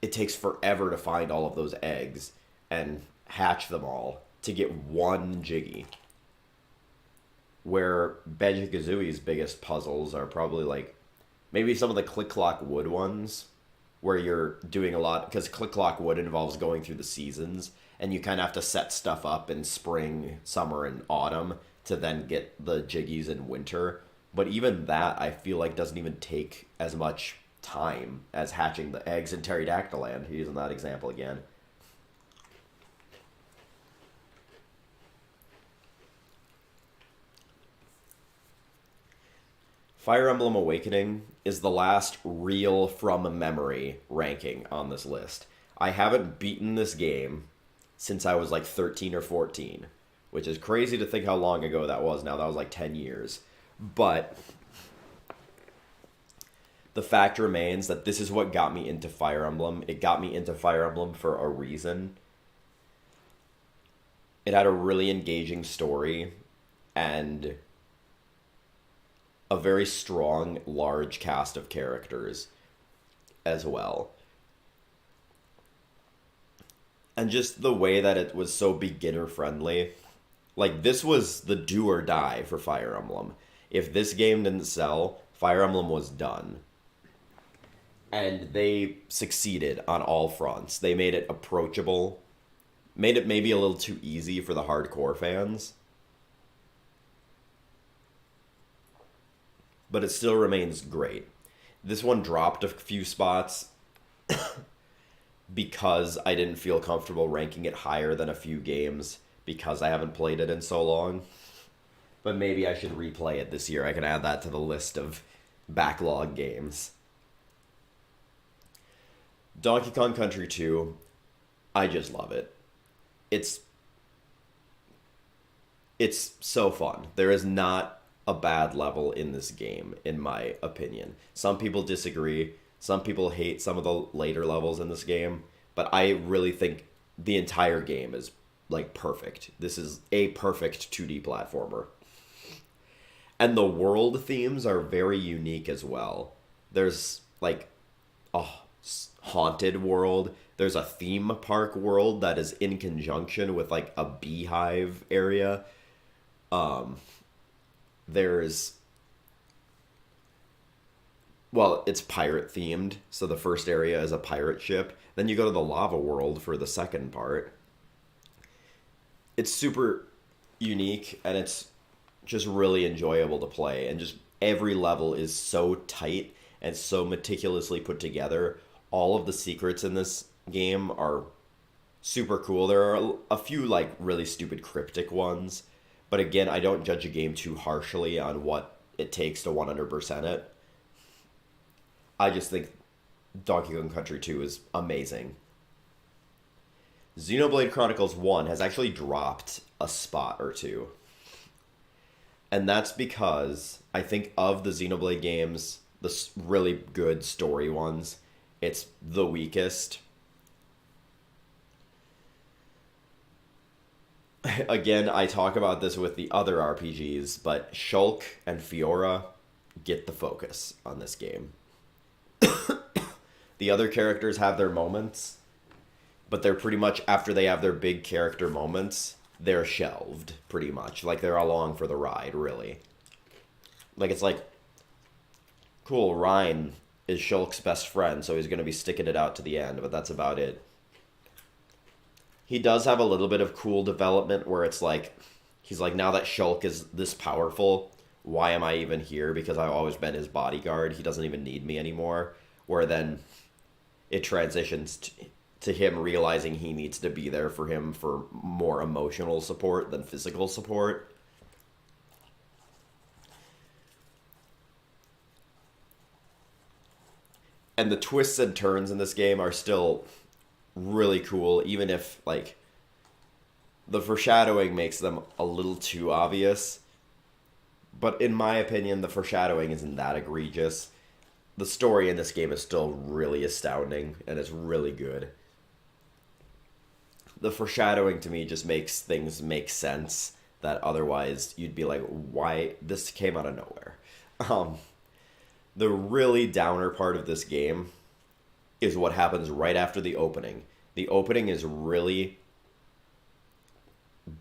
it takes forever to find all of those eggs and hatch them all to get one jiggy. Where Banjo-Kazooie's biggest puzzles are probably like maybe some of the Click Clock Wood ones, where you're doing a lot, because Click Clock Wood involves going through the seasons, and you kind of have to set stuff up in spring, summer, and autumn to then get the jiggies in winter. But even that, I feel like, doesn't even take as much time as hatching the eggs in Pterodactyl Land, using that example again. Fire Emblem Awakening is the last real from memory ranking on this list. I haven't beaten this game since I was like 13 or 14, which is crazy to think how long ago that was now. That was like 10 years. But the fact remains that this is what got me into Fire Emblem. It got me into Fire Emblem for a reason. It had a really engaging story and a very strong, large cast of characters as well. And just the way that it was so beginner friendly. Like, this was the do or die for Fire Emblem. If this game didn't sell, Fire Emblem was done. And they succeeded on all fronts. They made it approachable, made it maybe a little too easy for the hardcore fans, but it still remains great. This one dropped a few spots because I didn't feel comfortable ranking it higher than a few games because I haven't played it in so long. But maybe I should replay it this year. I can add that to the list of backlog games. Donkey Kong Country 2, I just love it. It's so fun. There is not a bad level in this game, in my opinion. Some people disagree. Some people hate some of the later levels in this game, but I really think the entire game is like perfect. This is a perfect 2D platformer. And the world themes are very unique as well. There's like a haunted world. There's a theme park world that is in conjunction with like a beehive area. There's well, it's pirate themed, so the first area is a pirate ship. Then you go to the lava world for the second part. It's super unique and it's just really enjoyable to play, and just every level is so tight and so meticulously put together. All of the secrets in this game are super cool. There are a few like really stupid cryptic ones, but again, I don't judge a game too harshly on what it takes to 100% it. I just think Donkey Kong Country 2 is amazing. Xenoblade Chronicles 1 has actually dropped a spot or two. And that's because I think of the Xenoblade games, the really good story ones, it's the weakest. Again, I talk about this with the other RPGs, but Shulk and Fiora get the focus on this game. The other characters have their moments, but they're pretty much, after they have their big character moments, they're shelved, pretty much. Like, they're along for the ride, really. Like, it's like, cool, Ryan is Shulk's best friend, so he's going to be sticking it out to the end, but that's about it. He does have a little bit of cool development where it's like, he's like, now that Shulk is this powerful, why am I even here? Because I've always been his bodyguard. He doesn't even need me anymore. Where then it transitions to him realizing he needs to be there for him for more emotional support than physical support. And the twists and turns in this game are still really cool, even if, like, the foreshadowing makes them a little too obvious. But in my opinion, the foreshadowing isn't that egregious. The story in this game is still really astounding, and it's really good. The foreshadowing to me just makes things make sense that otherwise you'd be like, why? This came out of nowhere. The really downer part of this game is what happens right after the opening. The opening is really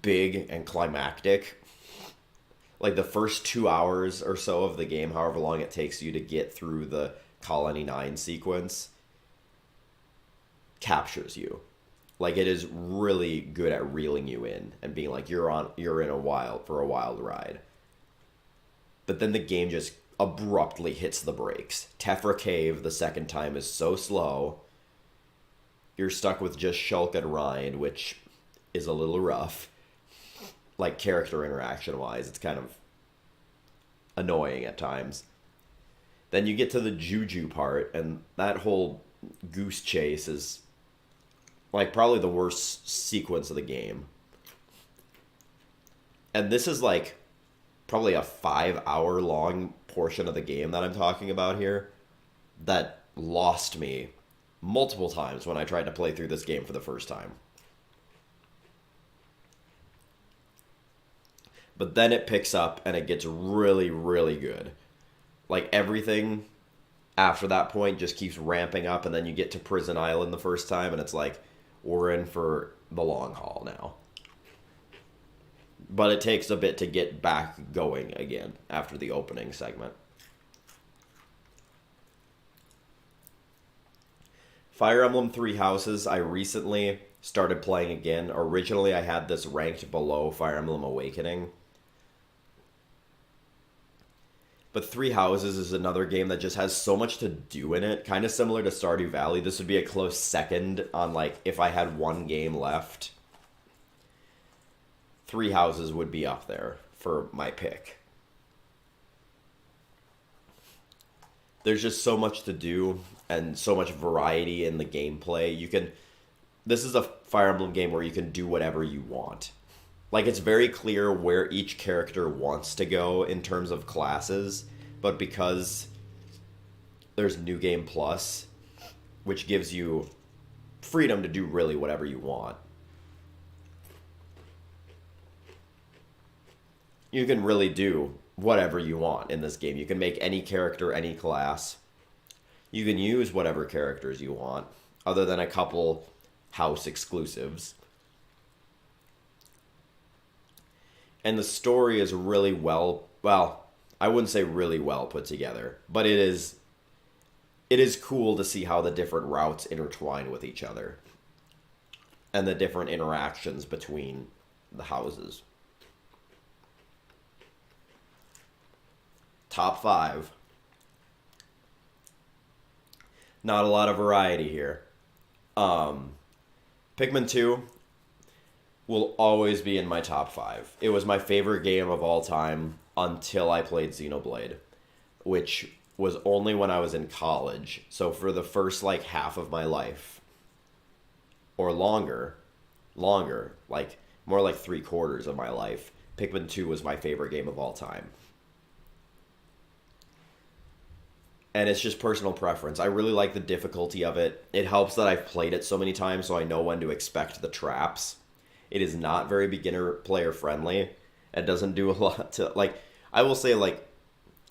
big and climactic. Like the first 2 hours or so of the game, however long it takes you to get through the Colony 9 sequence, captures you. Like, it is really good at reeling you in and being like, you're in a wild ride. But then the game just abruptly hits the brakes. Tephra Cave the second time is so slow. You're stuck with just Shulk and Ryan, which is a little rough. Like, character interaction wise, it's kind of annoying at times. Then you get to the Juju part, and that whole goose chase is like probably the worst sequence of the game. And this is like probably a 5-hour long portion of the game that I'm talking about here that lost me multiple times when I tried to play through this game for the first time. But then it picks up and it gets really, really good. Like, everything after that point just keeps ramping up, and then you get to Prison Island the first time and it's like, we're in for the long haul now. But it takes a bit to get back going again after the opening segment. Fire Emblem Three Houses, I recently started playing again. Originally, I had this ranked below Fire Emblem Awakening. But Three Houses is another game that just has so much to do in it. Kind of similar to Stardew Valley. This would be a close second on, like, if I had one game left. Three Houses would be up there for my pick. There's just so much to do and so much variety in the gameplay. This is a Fire Emblem game where you can do whatever you want. Like, it's very clear where each character wants to go in terms of classes, but because there's New Game Plus, which gives you freedom to do really whatever you want. You can really do whatever you want in this game. You can make any character, any class. You can use whatever characters you want, other than a couple house exclusives. And the story is really well, I wouldn't say really well put together, but it is cool to see how the different routes intertwine with each other and the different interactions between the houses. Top 5. Not a lot of variety here. Pikmin 2 will always be in my top 5. It was my favorite game of all time until I played Xenoblade, which was only when I was in college. So for the first like half of my life, or longer, like more like 3/4 of my life, Pikmin 2 was my favorite game of all time. And it's just personal preference. I really like the difficulty of it. It helps that I've played it so many times, so I know when to expect the traps. It is not very beginner player friendly. It doesn't do a lot to, like, I will say, like,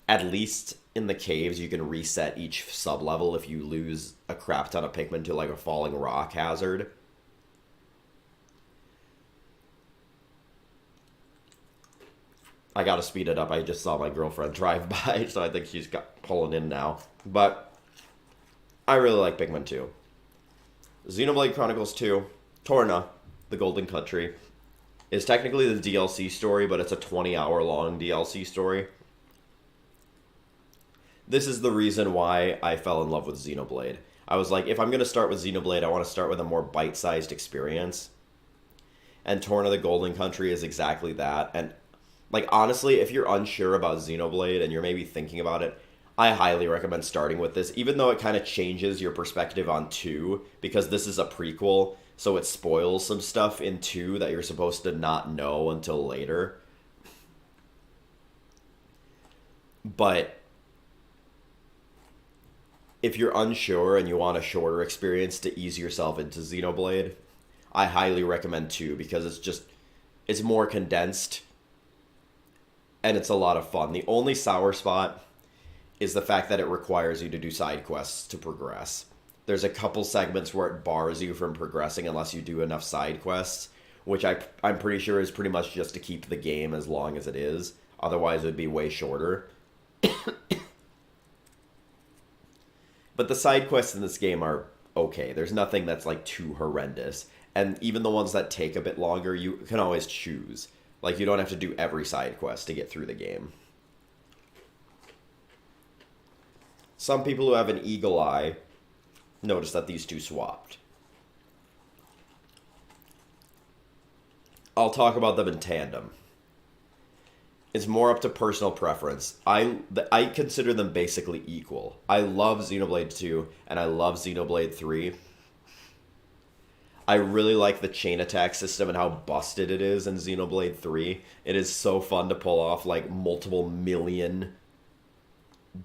at least in the caves you can reset each sub level if you lose a crap ton of Pikmin to like a falling rock hazard. I gotta speed it up. I just saw my girlfriend drive by, so I think she's pulling in now. But I really like Pikmin 2. Xenoblade Chronicles 2, Torna, the Golden Country, is technically the DLC story, but it's a 20-hour long DLC story. This is the reason why I fell in love with Xenoblade. I was like, if I'm going to start with Xenoblade, I want to start with a more bite-sized experience. And Torna, the Golden Country is exactly that. And like, honestly, if you're unsure about Xenoblade and you're maybe thinking about it, I highly recommend starting with this, even though it kind of changes your perspective on 2, because this is a prequel, so it spoils some stuff in 2 that you're supposed to not know until later. But if you're unsure and you want a shorter experience to ease yourself into Xenoblade, I highly recommend 2, because it's more condensed and it's a lot of fun. The only sour spot is the fact that it requires you to do side quests to progress. There's a couple segments where it bars you from progressing unless you do enough side quests, which I'm pretty sure is pretty much just to keep the game as long as it is. Otherwise, it would be way shorter. But the side quests in this game are okay. There's nothing that's like too horrendous. And even the ones that take a bit longer, you can always choose. Like, you don't have to do every side quest to get through the game. Some people who have an eagle eye notice that these two swapped. I'll talk about them in tandem. It's more up to personal preference. I consider them basically equal. I love Xenoblade 2 and I love Xenoblade 3. I really like the chain attack system and how busted it is in Xenoblade 3. It is so fun to pull off like multiple million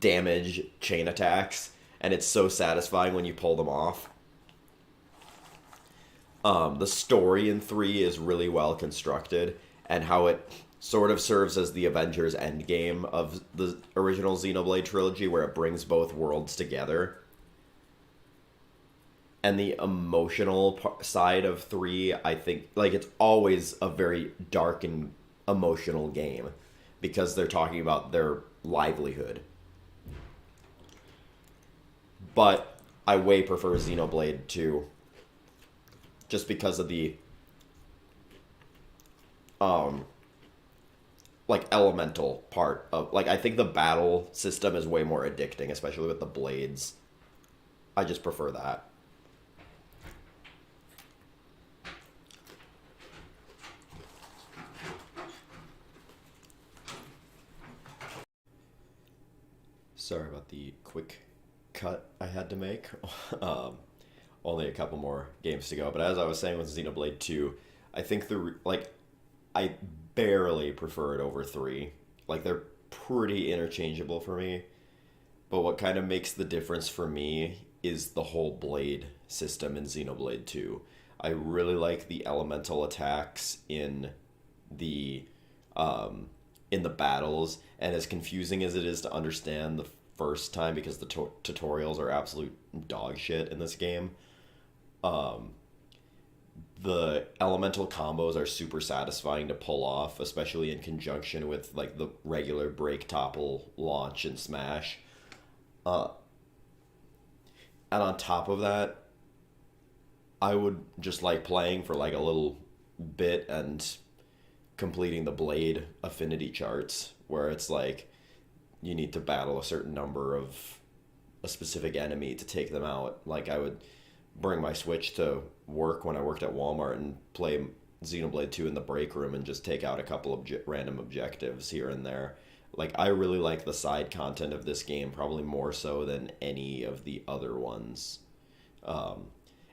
damage chain attacks, and it's so satisfying when you pull them off. The story in 3 is really well constructed, and how it sort of serves as the Avengers Endgame of the original Xenoblade trilogy, where it brings both worlds together. And the emotional side of 3, I think, like, it's always a very dark and emotional game, because they're talking about their livelihood. But I way prefer Xenoblade 2, just because of the like elemental part of, like, I think the battle system is way more addicting, especially with the blades. I just prefer that. Sorry about the quick cut I had to make. Only a couple more games to go. But as I was saying with Xenoblade 2, I think I barely prefer it over 3. Like, they're pretty interchangeable for me. But what kind of makes the difference for me is the whole blade system in Xenoblade 2. I really like the elemental attacks the um, in the battles, and as confusing as it is to understand the first time because the tutorials are absolute dog shit in this game. Um, the elemental combos are super satisfying to pull off, especially in conjunction with like the regular break, topple, launch, and smash. Uh, and on top of that, I would just like playing for like a little bit and completing the blade affinity charts, where it's like you need to battle a certain number of a specific enemy to take them out. Like I would bring my Switch to work when I worked at Walmart and play Xenoblade 2 in the break room and just take out a couple of random objectives here and there. Like I really like the side content of this game, probably more so than any of the other ones. Um,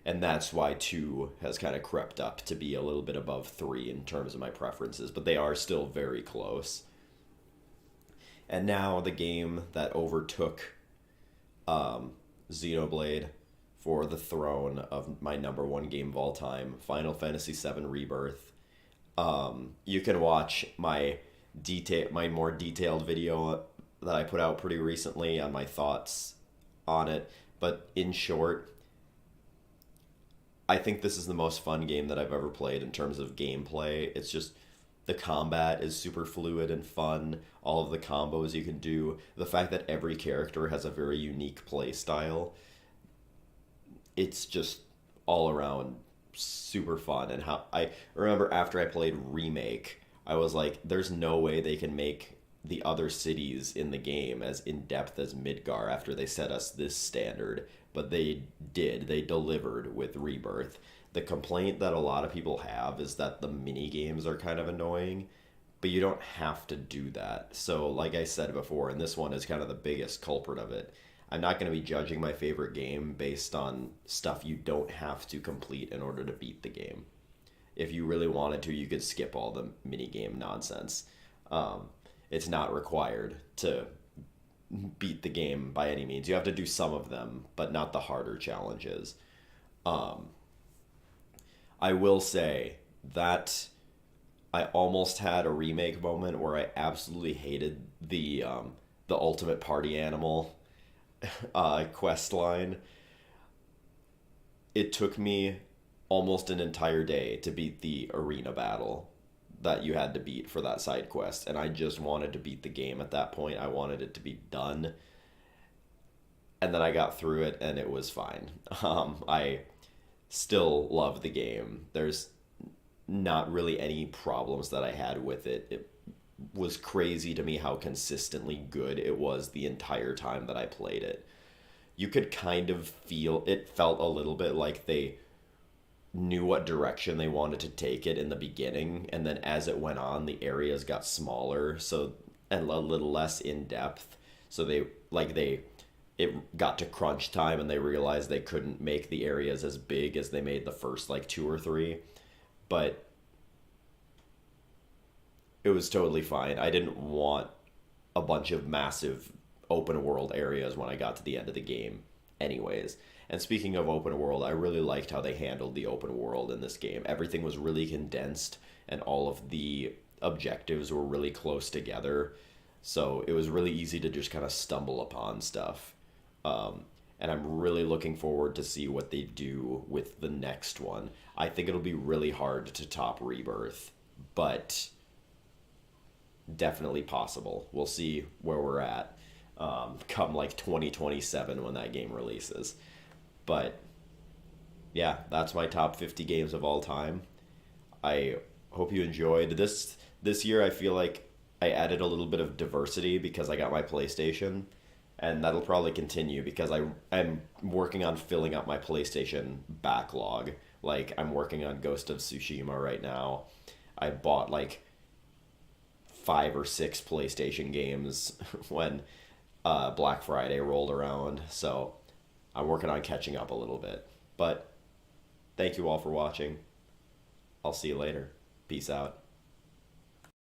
and that's why 2 has kind of crept up to be a little bit above 3 in terms of my preferences, but they are still very close. And now the game that overtook um, Xenoblade for the throne of my number one game of all time, Final Fantasy VII Rebirth. You can watch my more detailed video that I put out pretty recently on my thoughts on it. But in short, I think this is the most fun game that I've ever played in terms of gameplay. It's just the combat is super fluid and fun. All of the combos you can do, the fact that every character has a very unique play style, it's just all around super fun. And how I remember after I played Remake, I was like, there's no way they can make the other cities in the game as in depth as Midgar after they set us this standard. But they did. They delivered with Rebirth. The complaint that a lot of people have is that the mini games are kind of annoying, but you don't have to do that. So, like I said before, and this one is kind of the biggest culprit of it, I'm not going to be judging my favorite game based on stuff you don't have to complete in order to beat the game. If you really wanted to, you could skip all the mini game nonsense. Um, it's not required to beat the game by any means. You have to do some of them, but not the harder challenges. Um, I will say that I almost had a remake moment where I absolutely hated the ultimate party animal quest line. It took me almost an entire day to beat the arena battle that you had to beat for that side quest, and I just wanted to beat the game at that point. I wanted it to be done, and then I got through it, and it was fine. I still love the game. There's not really any problems that I had with it. It was crazy to me how consistently good it was the entire time that I played it. You could kind of feel it felt a little bit like they knew what direction they wanted to take it in the beginning, and then as it went on the areas got smaller, so and a little less in depth, so they it got to crunch time and they realized they couldn't make the areas as big as they made the first like two or three. But it was totally fine. I didn't want a bunch of massive open world areas when I got to the end of the game anyways. And speaking of open world, I really liked how they handled the open world in this game. Everything was really condensed and all of the objectives were really close together. So it was really easy to just kind of stumble upon stuff. And I'm really looking forward to see what they do with the next one. I think it'll be really hard to top Rebirth, but definitely possible. We'll see where we're at come like 2027 when that game releases. But yeah, that's my top 50 games of all time. I hope you enjoyed this year. I feel like I added a little bit of diversity because I got my PlayStation, and that'll probably continue because I'm working on filling up my PlayStation backlog. Like I'm working on Ghost of Tsushima right now. I bought like 5 or 6 PlayStation games when Black Friday rolled around, so I'm working on catching up a little bit. But thank you all for watching. I'll see you later. Peace out.